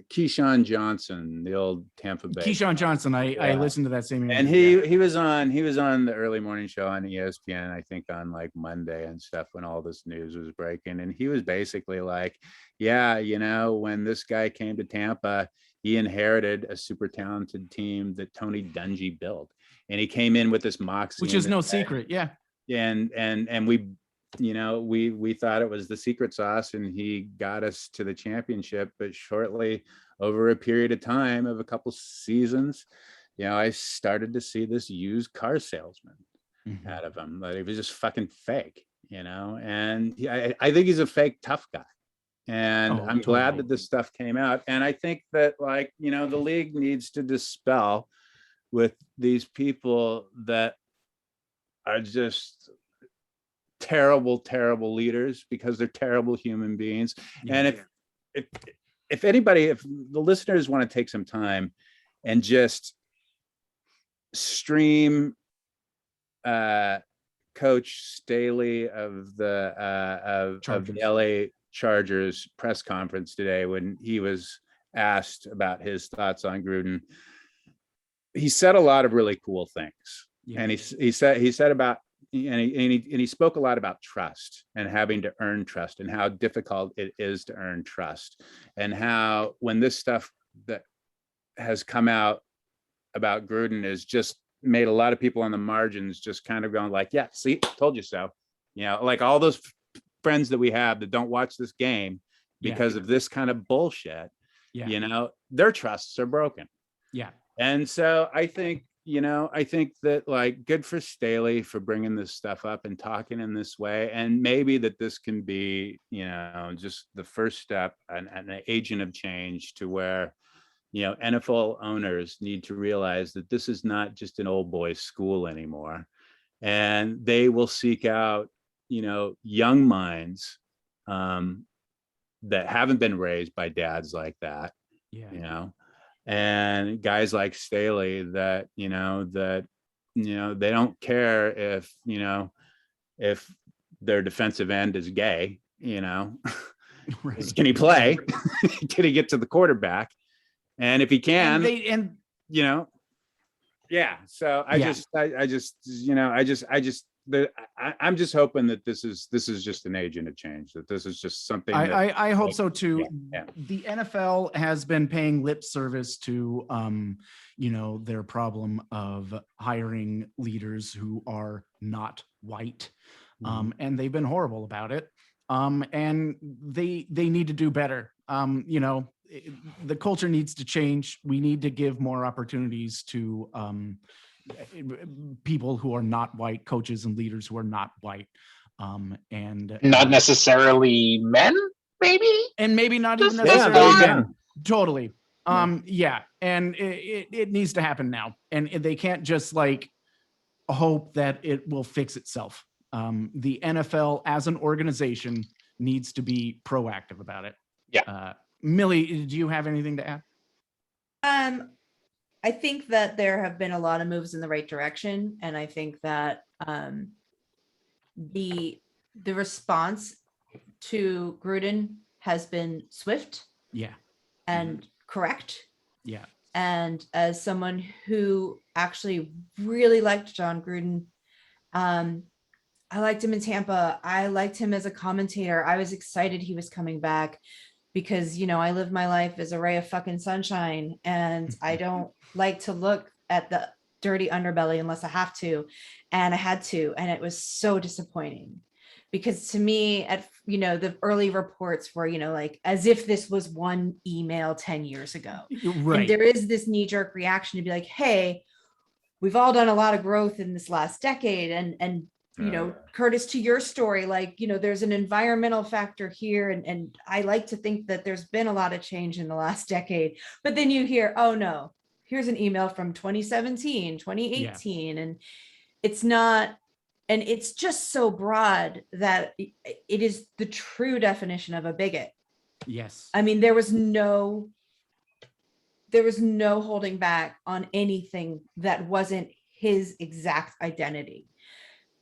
Keyshawn Johnson, the old Tampa Bay. Keyshawn Johnson. I listened to that same interview. And he was on the early morning show on ESPN, I think on like Monday and stuff, when all this news was breaking. And he was basically like, yeah, you know, when this guy came to Tampa, he inherited a super talented team that Tony Dungy built. And he came in with this moxie. Which is no secret. Yeah. And we, you know, we thought it was the secret sauce, and he got us to the championship. But shortly, over a period of time of a couple seasons, you know, I started to see this used car salesman out of him. Like, he was just fucking fake, you know. And I think he's a fake tough guy. And I'm glad that this stuff came out. And I think that, like, you know, the league needs to dispel with these people that are just terrible leaders, because they're terrible human beings. And if anybody, if the listeners want to take some time and just stream Coach Staley of the LA Chargers press conference today, when he was asked about his thoughts on Gruden, he said a lot of really cool things. And he said about, and he spoke a lot about trust and having to earn trust, and how difficult it is to earn trust, and how when this stuff that has come out about Gruden has just made a lot of people on the margins just kind of going like, yeah, see, told you so. You know, like all those friends that we have that don't watch this game because of this kind of bullshit, you know, their trusts are broken. Yeah. And so I think that, like, good for Staley for bringing this stuff up and talking in this way. And maybe that this can be, you know, just the first step, an agent of change, to where, you know, NFL owners need to realize that this is not just an old boys school anymore. And they will seek out, you know, young minds that haven't been raised by dads like that, you know, and guys like Staley that, you know, they don't care if, you know, if their defensive end is gay, you know, can he play? Can he get to the quarterback? And if he can, you know, so I'm just hoping that this is just an agent of change, that this is just something. I hope so too. The NFL has been paying lip service to, you know, their problem of hiring leaders who are not white, and they've been horrible about it. And they need to do better. You know, the culture needs to change. We need to give more opportunities to people who are not white, coaches and leaders who are not white, and not necessarily men, maybe, and maybe not even necessarily men. Totally. And it needs to happen now, and they can't just like hope that it will fix itself. The NFL as an organization needs to be proactive about it. Yeah. Millie, do you have anything to add? I think that there have been a lot of moves in the right direction, and I think that the response to Gruden has been swift, and correct. And as someone who actually really liked John Gruden, I liked him in Tampa. I liked him as a commentator. I was excited he was coming back because, you know, I live my life as a ray of fucking sunshine, and I don't like to look at the dirty underbelly unless I have to. And I had to, and it was so disappointing because to me, at, you know, the early reports were, you know, like as if this was one email 10 years ago. Right. And there is this knee-jerk reaction to be like, hey, we've all done a lot of growth in this last decade. And you know, Curtis, to your story, like, you know, there's an environmental factor here. And I like to think that there's been a lot of change in the last decade. But then you hear, oh no, here's an email from 2017, 2018. And it's not, and it's just so broad that it is the true definition of a bigot. Yes. I mean, there was no holding back on anything that wasn't his exact identity.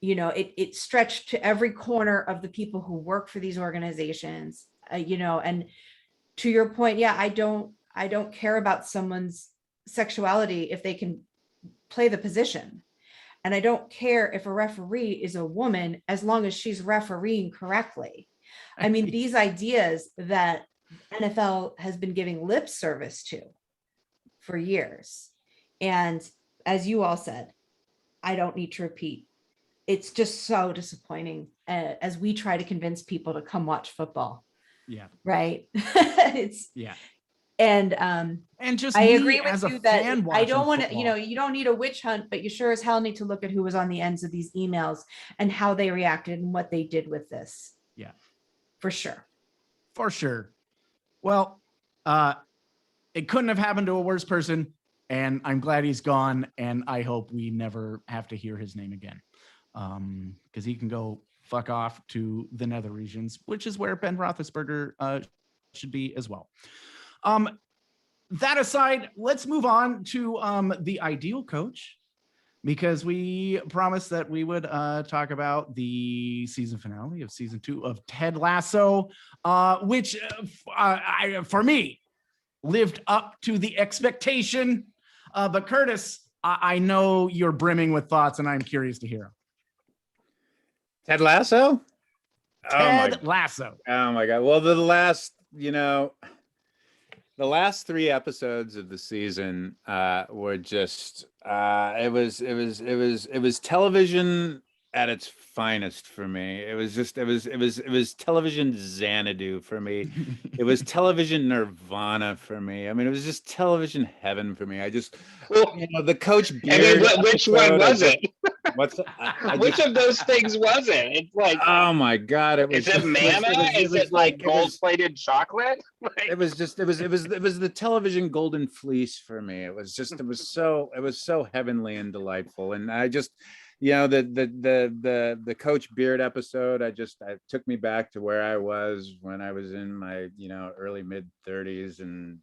You know, it stretched to every corner of the people who work for these organizations, you know, and to your point, yeah, I don't care about someone's sexuality if they can play the position. And I don't care if a referee is a woman, as long as she's refereeing correctly. I mean, these ideas that NFL has been giving lip service to for years. And as you all said, I don't need to repeat. It's just so disappointing as we try to convince people to come watch football. Yeah. Right. It's and just I agree with you that I don't want to, you know, you don't need a witch hunt, but you sure as hell need to look at who was on the ends of these emails and how they reacted and what they did with this. Yeah. For sure. For sure. Well, it couldn't have happened to a worse person, and I'm glad he's gone, and I hope we never have to hear his name again. Because he can go fuck off to the nether regions, which is where Ben Roethlisberger should be as well. That aside, let's move on to the ideal coach, because we promised that we would talk about the season finale of season 2 of Ted Lasso, which for me lived up to the expectation. But Curtis, I know you're brimming with thoughts, and I'm curious to hear them. Ted Lasso? Ted Lasso. Oh my God. Well, the last 3 episodes of the season were just it was television at its finest for me. It was television Xanadu for me. It was television Nirvana for me. I mean, it was just television heaven for me. I just, you know, the Coach Beard. I mean, which one was it? Which of those things was it? It's like, oh my God! It was. Is it manna? Is it like gold-plated chocolate? It was the television golden fleece for me. It was so heavenly and delightful, and I just, you know, the Coach Beard episode, it took me back to where I was when I was in my, you know, early mid 30s and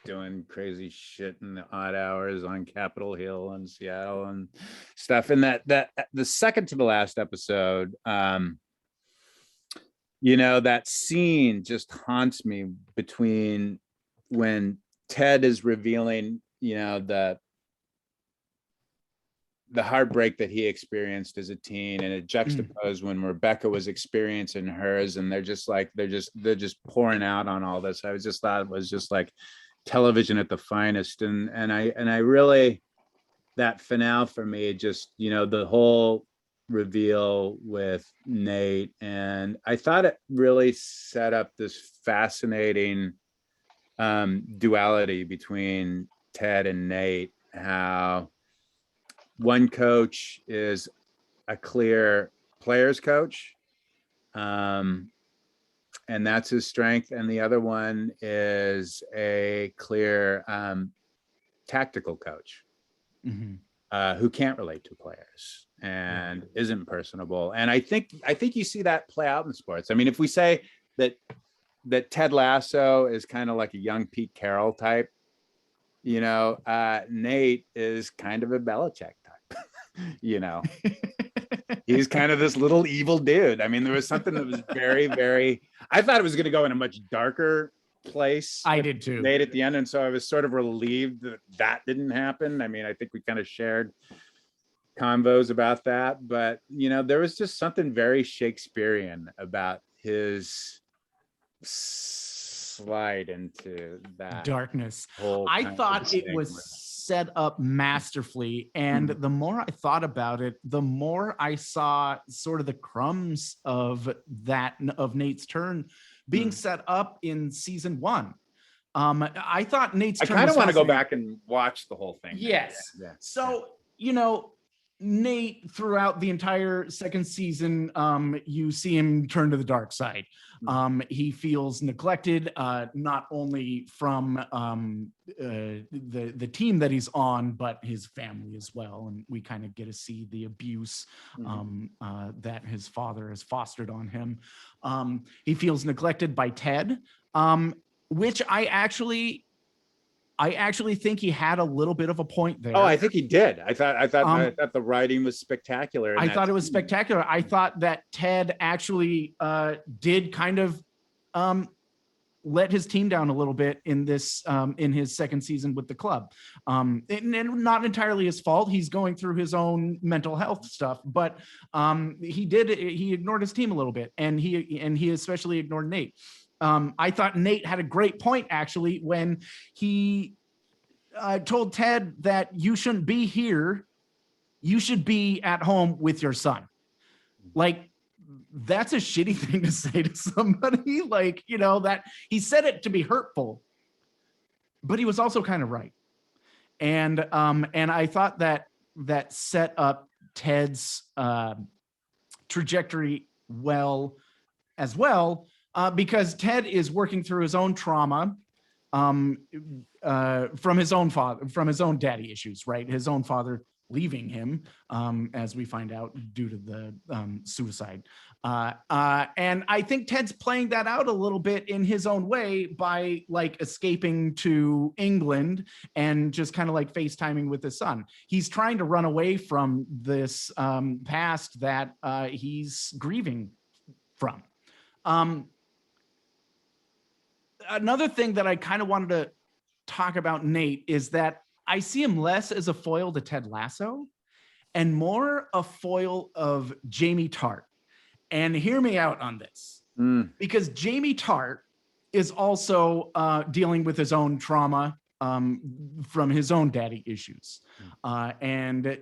doing crazy shit in the odd hours on Capitol Hill in Seattle and stuff. And that the second to the last episode, you know, that scene just haunts me between when Ted is revealing, you know, the heartbreak that he experienced as a teen, and it juxtaposed when Rebecca was experiencing hers, and they're just pouring out on all this. I just thought it was just like television at the finest. And I really, that finale for me, just, you know, the whole reveal with Nate, and I thought it really set up this fascinating duality between Ted and Nate, how one coach is a clear players coach, and that's his strength, and the other one is a clear tactical coach, who can't relate to players. and isn't personable. And I think you see that play out in sports. I mean, if we say that Ted Lasso is kind of like a young Pete Carroll type, Nate is kind of a Belichick type, He's kind of this little evil dude. I mean, there was something that was very, very, I thought it was going to go in a much darker place. I did too. Nate at the end. And so I was sort of relieved that didn't happen. I mean, I think we kind of shared convos about that, but there was just something very Shakespearean about his slide into that darkness. I thought it was set up masterfully, and the more I thought about it, the more I saw sort of the crumbs of Nate's turn being set up in season 1. I thought Nate's turn, I kind of want to go back and watch the whole thing. Yes. Yeah. So, Nate, throughout the entire second season, you see him turn to the dark side. He feels neglected, not only from the team that he's on, but his family as well. And we kind of get to see the abuse that his father has fostered on him. He feels neglected by Ted, which I actually think he had a little bit of a point there. Oh, I think he did. I thought the writing was spectacular. I thought it was spectacular. I thought that Ted actually did kind of let his team down a little bit in this in his second season with the club. And not entirely his fault. He's going through his own mental health stuff, but he ignored his team a little bit, and he especially ignored Nate. I thought Nate had a great point, actually, when he told Ted that you shouldn't be here. You should be at home with your son. Like, that's a shitty thing to say to somebody. Like, that he said it to be hurtful, but he was also kind of right. And I thought that set up Ted's trajectory well as well. Because Ted is working through his own trauma from his own father, from his own daddy issues, right? His own father leaving him, as we find out, due to the suicide. And I think Ted's playing that out a little bit in his own way by escaping to England and just kind of FaceTiming with his son. He's trying to run away from this past that he's grieving from. Another thing that I kind of wanted to talk about Nate is that I see him less as a foil to Ted Lasso and more a foil of Jamie Tart. And hear me out on this, because Jamie Tart is also dealing with his own trauma from his own daddy issues. And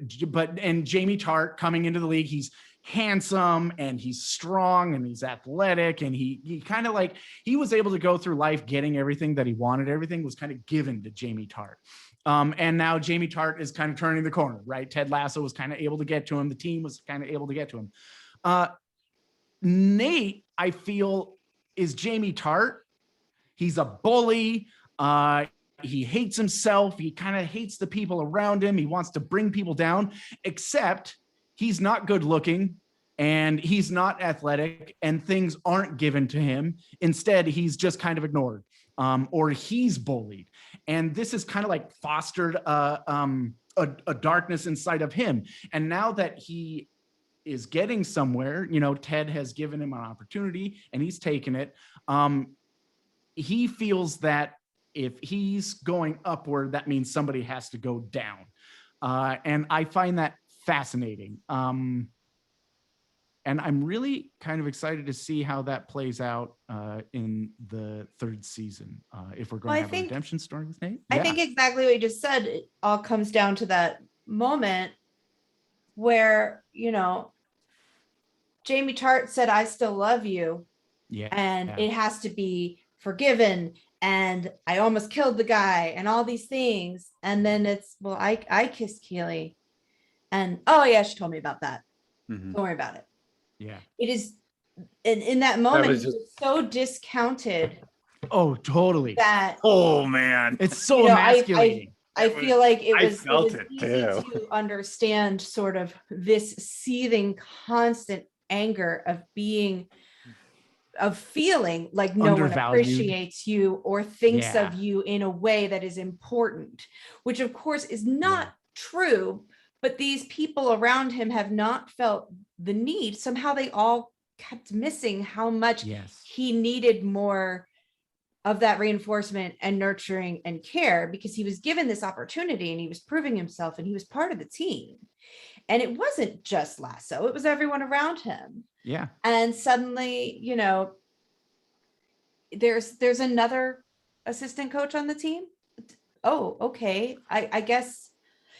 Jamie Tart coming into the league, he's handsome and he's strong and he's athletic, and he kind of he was able to go through life getting everything that he wanted. Everything was kind of given to Jamie Tart. And now Jamie Tart is kind of turning the corner, right? Ted Lasso was kind of able to get to him. The team was kind of able to get to him. Nate, I feel, is Jamie Tart. He's a bully. He hates himself. He kind of hates the people around him. He wants to bring people down, except he's not good looking and he's not athletic, and things aren't given to him. Instead, he's just kind of ignored, or he's bullied. And this has kind of fostered a darkness inside of him. And now that he is getting somewhere, Ted has given him an opportunity and he's taken it. He feels that if he's going upward, that means somebody has to go down. And I find that fascinating. And I'm really kind of excited to see how that plays out in the third season. If we're going to have a redemption story with Nate. I think exactly what you just said. It all comes down to that moment where, Jamie Tart said, "I still love you." Yeah. And it has to be forgiven. And I almost killed the guy and all these things. And then it's, well, I kissed Keely. And, oh yeah, she told me about that. Don't worry about it. Yeah. It is, in that moment, it's so discounted. Oh, totally. Oh man. It's so emasculating. I feel like it was it easy too. to understand sort of this seething constant anger of feeling like no one appreciates you or thinks of you in a way that is important, which of course is not true, but these people around him have not felt the need. Somehow they all kept missing how much he needed more of that reinforcement and nurturing and care, because he was given this opportunity and he was proving himself and he was part of the team. And it wasn't just Lasso, it was everyone around him. Yeah. And suddenly, you know, there's another assistant coach on the team. Oh, okay. I guess.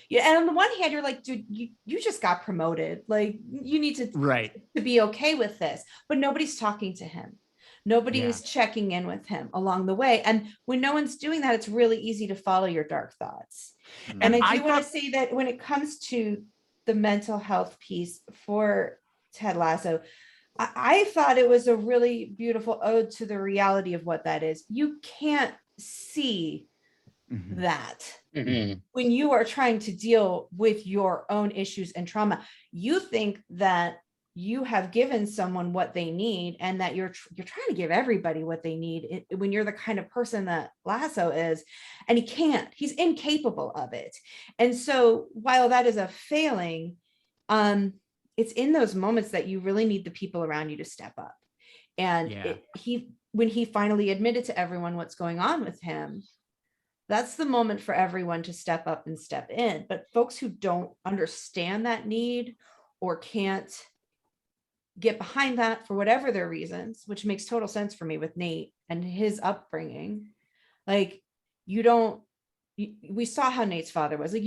Yeah. And on the one hand, you're like, dude, you just got promoted. Like, you need to be okay with this. But nobody's talking to him. Nobody is checking in with him along the way. And when no one's doing that, it's really easy to follow your dark thoughts. And I do want to say that when it comes to the mental health piece for Ted Lasso, I thought it was a really beautiful ode to the reality of what that is. You can't see that when you are trying to deal with your own issues and trauma. You think that you have given someone what they need and that you're trying to give everybody what they need when you're the kind of person that Lasso is, and he can't. He's incapable of it. And so while that is a failing, it's in those moments that you really need the people around you to step up. And when he finally admitted to everyone what's going on with him, that's the moment for everyone to step up and step in. But folks who don't understand that need or can't get behind that for whatever their reasons, which makes total sense for me with Nate and his upbringing, like we saw how Nate's father was. Like,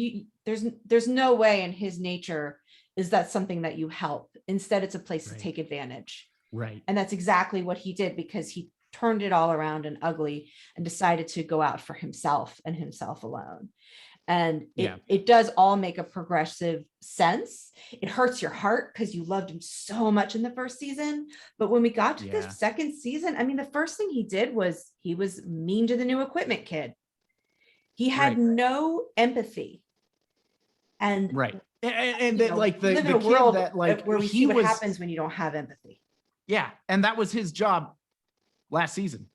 there's no way in his nature is that something that you help. Instead, it's a place to take advantage. Right. And that's exactly what he did, because he turned it all around and ugly and decided to go out for himself and himself alone. And it does all make a progressive sense. It hurts your heart because you loved him so much in the first season. But when we got to the second season, I mean, the first thing he did was he was mean to the new equipment kid. He had no empathy. And and that, like the live in a kid world that, like, where we see what happens when you don't have empathy. Yeah, and that was his job last season.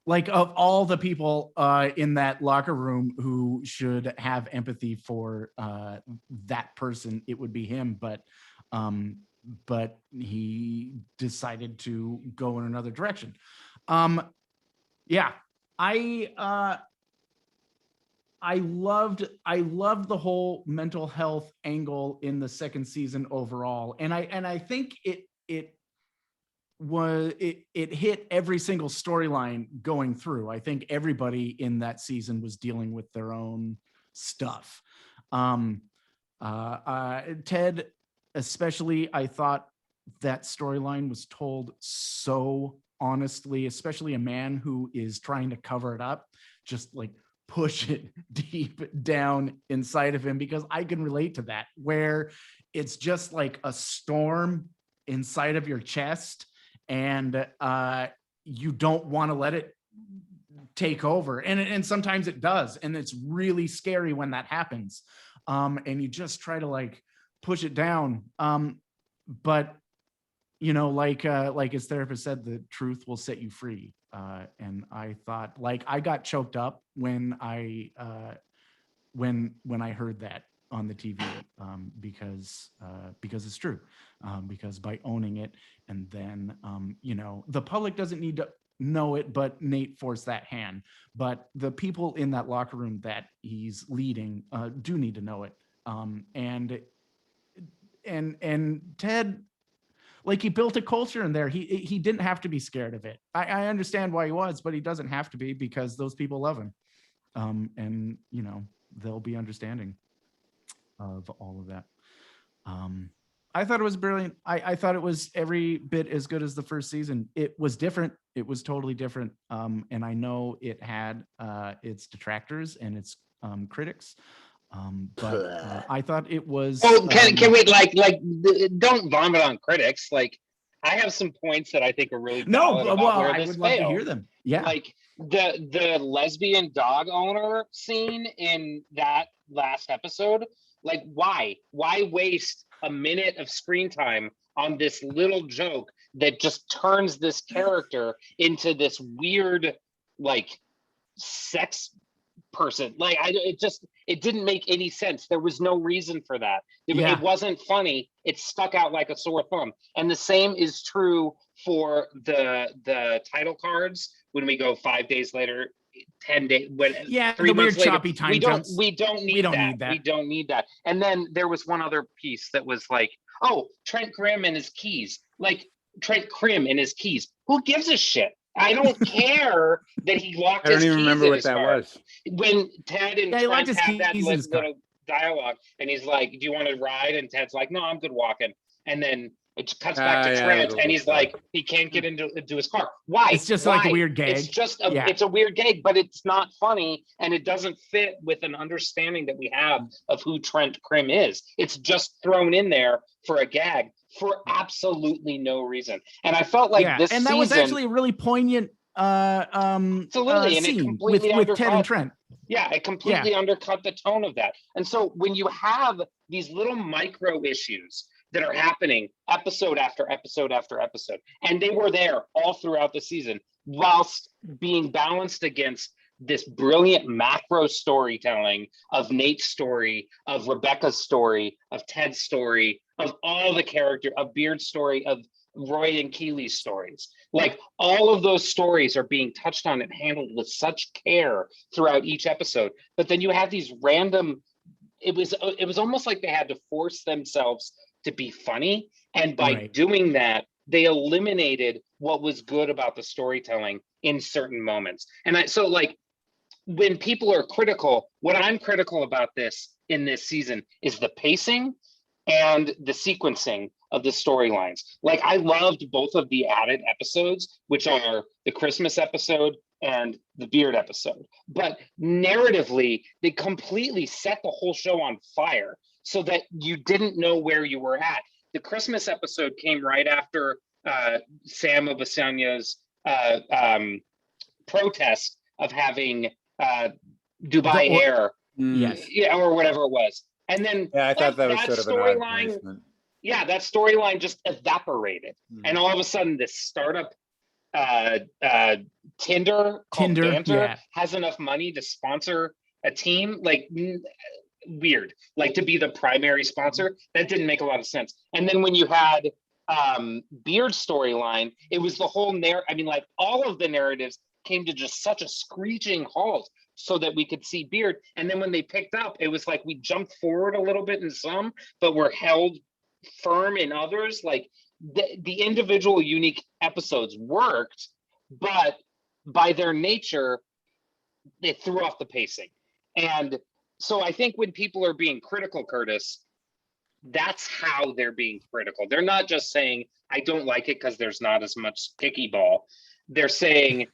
Like, of all the people in that locker room who should have empathy for that person, it would be him. But he decided to go in another direction. I loved the whole mental health angle in the second season overall, and I think it hit every sined storyline going through. I think everybody in that season was dealing with their own stuff. Ted, especially, I thought that storyline was told so honestly, especially a man who is trying to cover it up, just like push it deep down inside of him, because I can relate to that, where it's just like a storm inside of your chest, and you don't want to let it take over. And sometimes it does. And it's really scary when that happens. And you just try to like push it down. But, you know, like his therapist said, the truth will set you free. And I thought, like, I got choked up when I heard that on the TV, because it's true, because by owning it, and then the public doesn't need to know it, but Nate forced that hand. But the people in that locker room that he's leading do need to know it. And Ted, like, he built a culture in there. He didn't have to be scared of it. I understand why he was, but he doesn't have to be, because those people love him. And they'll be understanding of all of that. I thought it was brilliant. I thought it was every bit as good as the first season. It was different. It was totally different. And I know it had its detractors and its critics. But I thought it was. Oh, can we don't vomit on critics? Like, I have some points that I think are really valid about where I this would love to failed. hear them. Yeah. Like, The lesbian dog owner scene in that last episode, like why waste a minute of screen time on this little joke that just turns this character into this weird like sex person? Like it didn't make any sense. There was no reason for that. It wasn't funny. It stuck out like a sore thumb. And the same is true for the title cards when we go 5 days later, 10 days, when 3 the months weird later, choppy time jumps. We don't need that. We don't need that. And then there was one other piece that was like, oh, Trent Grimm and his keys. Like Trent Grimm and his keys. Who gives a shit? I don't care that he locked his keys. I don't even remember what that was. When Ted and Trent have that little dialogue, and he's like, "Do you want to ride?" And Ted's like, "No, I'm good walking." And then it cuts back to Trent, and he's like, he can't get into his car. Why? It's just like a weird gag. It's just it's a weird gag, but it's not funny, and it doesn't fit with an understanding that we have of who Trent Grimm is. It's just thrown in there for a gag for absolutely no reason. And I felt like this and that was actually a really poignant absolutely, and scene it completely with Ted and Trent. Yeah, it completely undercut the tone of that. And so when you have these little micro issues that are happening episode after episode after episode, and they were there all throughout the season, whilst being balanced against this brilliant macro storytelling of Nate's story, of Rebecca's story, of Ted's story, of all the character, of Beard's story, of Roy and Keeley's stories. Like all of those stories are being touched on and handled with such care throughout each episode. But then you have these random, it was almost like they had to force themselves to be funny. And by doing that, they eliminated what was good about the storytelling in certain moments. And so like when people are critical, what I'm critical about this in this season is the pacing and the sequencing of the storylines. Like I loved both of the added episodes, which are the Christmas episode and the Beard episode. But narratively, they completely set the whole show on fire so that you didn't know where you were at. The Christmas episode came right after Sam Abasanya's protest of having Dubai Air, or whatever it was. And then I thought that was sort of an odd placement. Yeah, that storyline just evaporated. And all of a sudden this startup Tinder Banter has enough money to sponsor a team. Like weird, like to be the primary sponsor. That didn't make a lot of sense. And then when you had Beard's storyline, it was the whole I mean, like all of the narratives came to just such a screeching halt so that we could see Beard. And then when they picked up, it was like we jumped forward a little bit in some, but we're held firm in others. Like the individual unique episodes worked, but by their nature, they threw off the pacing. And so I think when people are being critical, Curtis, that's how they're being critical. They're not just saying, I don't like it because there's not as much kicky ball. They're saying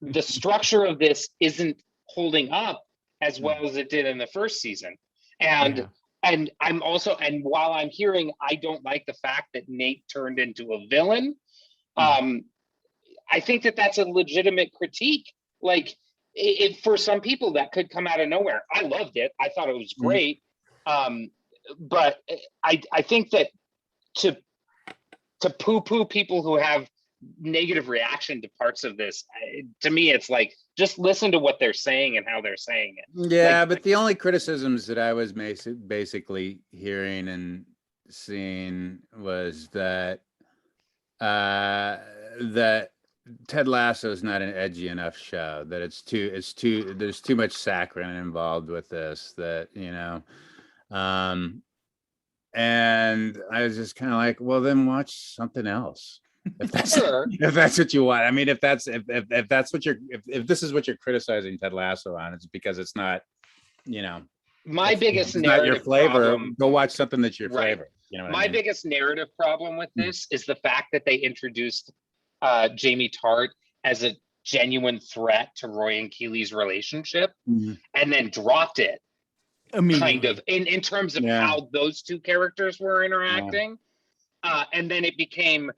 the structure of this isn't holding up as well as it did in the first season. And I'm also, and while I'm hearing, I don't like the fact that Nate turned into a villain. I think that that's a legitimate critique. Like for some people that could come out of nowhere. I loved it. I thought it was great. But I think that to poo-poo people who have negative reaction to parts of this, to me it's like just listen to what they're saying and how they're saying it. But the only criticisms that I was basically hearing and seeing was that that Ted Lasso is not an edgy enough show, that it's too there's too much saccharine involved with this, that and I was just kind of like, well, then watch something else. If that's what you want. I mean, if this is what you're criticizing Ted Lasso on, it's because it's not, my biggest it's narrative not your flavor. problem. Go watch something that's your flavor. You know what I mean? Biggest narrative problem with this is the fact that they introduced Jamie Tart as a genuine threat to Roy and Keeley's relationship, and then dropped it kind of in terms of how those two characters were interacting. And then it became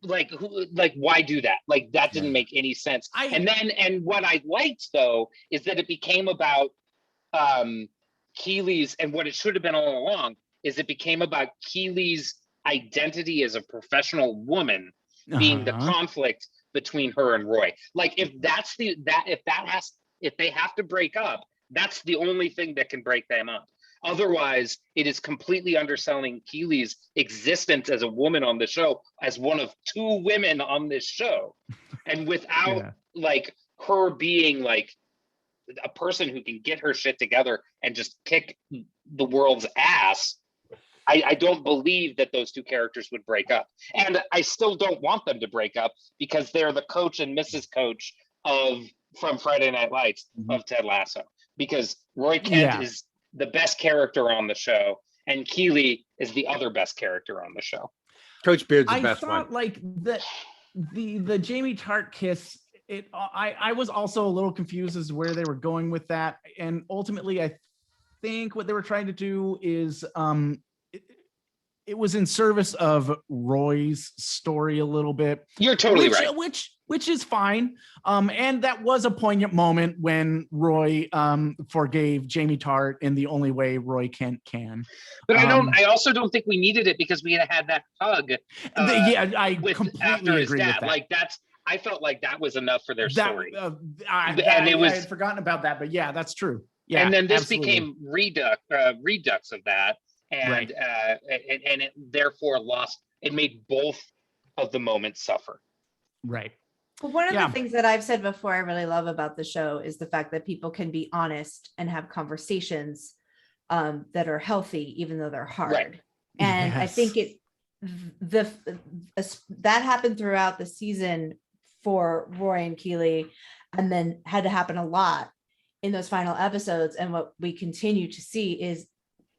why do that? Like, that didn't make any sense. And what I liked though is that it became about Keeley's, and what it should have been all along is it became about Keeley's identity as a professional woman being the conflict between her and Roy. Like, if they have to break up, that's the only thing that can break them up. Otherwise, it is completely underselling Keeley's existence as a woman on the show, as one of two women on this show. And without like her being like a person who can get her shit together and just kick the world's ass, I don't believe that those two characters would break up. And I still don't want them to break up because they're the coach and Mrs. Coach from Friday Night Lights of Ted Lasso. Because Roy Kent is the best character on the show, and Keeley is the other best character on the show. Coach Beard's the best one. I thought like the Jamie Tart kiss. I was also a little confused as to where they were going with that, and ultimately, I think what they were trying to do is it was in service of Roy's story a little bit. You're totally right. Which is fine. And that was a poignant moment when Roy forgave Jamie Tart in the only way Roy Kent can. But I also don't think we needed it because we had that hug. I completely agree with that. Like I felt like that was enough for their story. I had forgotten about that, but yeah, that's true. Yeah, and then this became redux of that. And and it therefore it made both of the moments suffer. Right. Well, one of the things that I've said before I really love about the show is the fact that people can be honest and have conversations that are healthy, even though they're hard. Right. And I think that happened throughout the season for Roy and Keeley, and then had to happen a lot in those final episodes. And what we continue to see is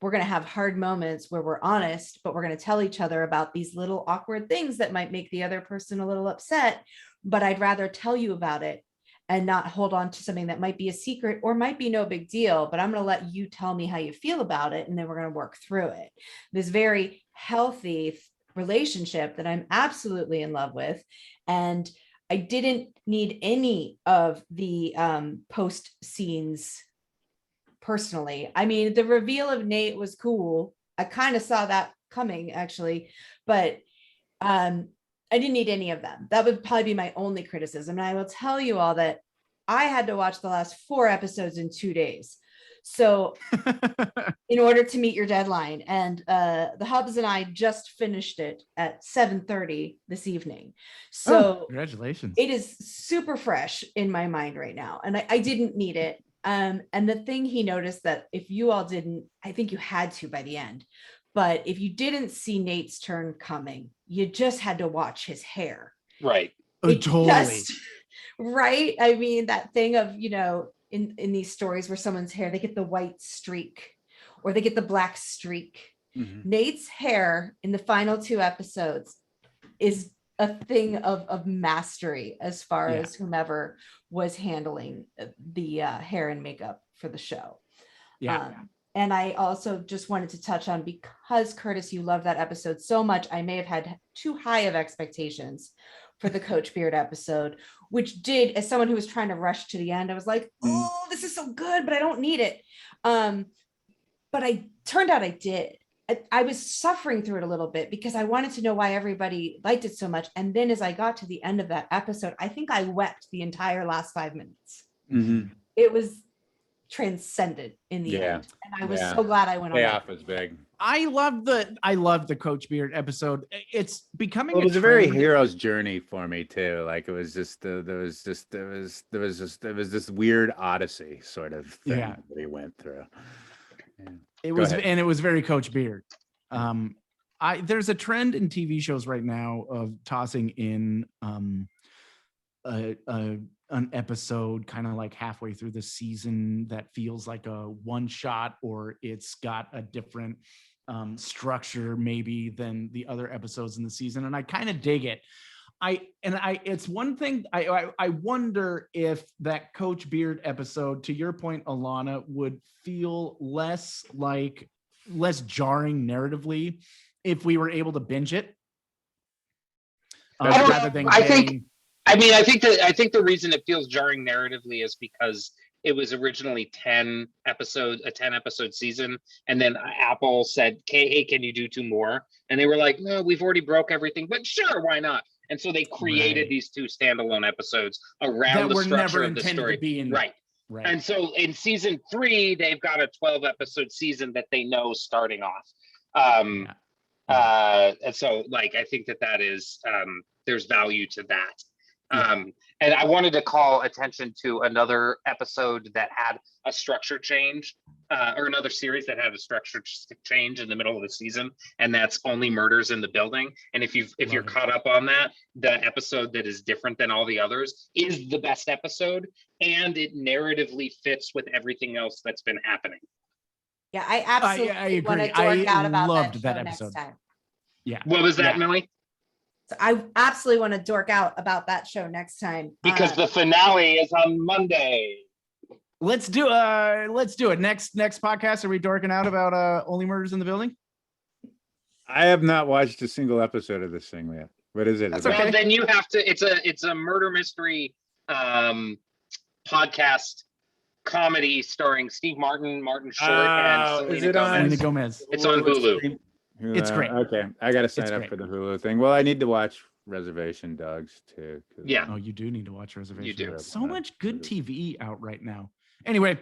we're going to have hard moments where we're honest, but we're going to tell each other about these little awkward things that might make the other person a little upset. But I'd rather tell you about it and not hold on to something that might be a secret or might be no big deal, but I'm going to let you tell me how you feel about it. And then we're going to work through it. This very healthy relationship that I'm absolutely in love with. And I didn't need any of the post scenes personally. I mean, the reveal of Nate was cool. I kind of saw that coming actually, but I didn't need any of them. That would probably be my only criticism. And I will tell you all that I had to watch the last 4 episodes in 2 days. So in order to meet your deadline, and the Hubs and I just finished it at 7:30 this evening. So congratulations. It is super fresh in my mind right now. And I didn't need it. And the thing he noticed that if you all didn't, I think you had to by the end, but if you didn't see Nate's turn coming, you just had to watch his hair. Right. Totally. Right. I mean, that thing of, in these stories where someone's hair, they get the white streak or they get the black streak. Mm-hmm. Nate's hair in the final 2 episodes is a thing of mastery as far as whomever was handling the hair and makeup for the show. And I also just wanted to touch on, because Curtis, you love that episode so much, I may have had too high of expectations for the Coach Beard episode, which did, as someone who was trying to rush to the end, I was like, oh, this is so good, but I don't need it. But turned out I did. I was suffering through it a little bit because I wanted to know why everybody liked it so much. And then as I got to the end of that episode, I think I wept the entire last 5 minutes. Mm-hmm. It was transcended in the end. And I was so glad I went on. Payoff was big. I love the Coach Beard episode. It's becoming it was a very hero's journey for me too. Like it was just there was this weird odyssey sort of thing that he went through. Yeah. It was very Coach Beard. There's a trend in TV shows right now of tossing in an episode kind of like halfway through the season that feels like a one shot, or it's got a different structure maybe than the other episodes in the season. And I kind of dig it. It's one thing I wonder if that Coach Beard episode, to your point, Alana, would feel less jarring narratively if we were able to binge it. rather than I think the reason it feels jarring narratively is because it was originally a 10 episode season, and then Apple said, "Hey, can you do 2 more?" And they were like, "No, we've already broke everything, but sure, why not?" And so they created these 2 standalone episodes around the structure of the story. Right. And so in season 3, they've got a 12 episode season that they know starting off. And so like, I think that is, there's value to that. And I wanted to call attention to another episode that had a structure change, or another series that had a structure change in the middle of the season, and that's Only Murders in the Building. And if you're caught up on that, the episode that is different than all the others is the best episode, and it narratively fits with everything else that's been happening. Yeah, I absolutely want to dork out about that episode next time. Yeah. What was that, Millie? So I absolutely want to dork out about that show next time. Because the finale is on Monday. Let's do it. Next podcast, are we dorking out about Only Murders in the Building? I have not watched a single episode of this thing yet. What is it? Well, then you have to, it's a murder mystery podcast comedy starring Steve Martin Short, and Selena Gomez. It's on Hulu. It's great. Okay, I got to sign up for the Hulu thing. Well, I need to watch Reservation Dogs too. Yeah. Oh, you do need to watch Reservation. You do. Dogs. So much good TV out right now. Anyway,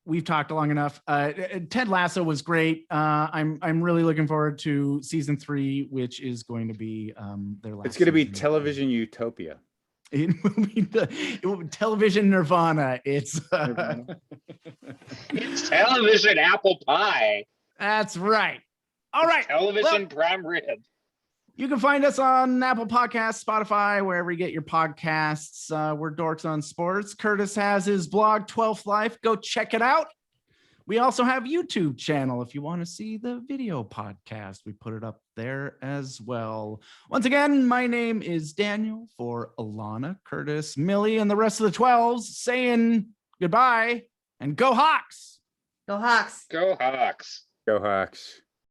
we've talked long enough. Ted Lasso was great. I'm really looking forward to season 3, which is going to be their last. It's going to be television utopia. It will be television nirvana. It's it's television apple pie. That's right. All right. Television prime rib. You can find us on Apple Podcasts, Spotify, wherever you get your podcasts. We're Dorks on Sports. Curtis has his blog, 12th Life. Go check it out. We also have a YouTube channel if you want to see the video podcast. We put it up there as well. Once again, my name is Daniel, for Alana, Curtis, Millie, and the rest of the 12s, saying goodbye and go Hawks. Go Hawks. Go Hawks. Go Hawks.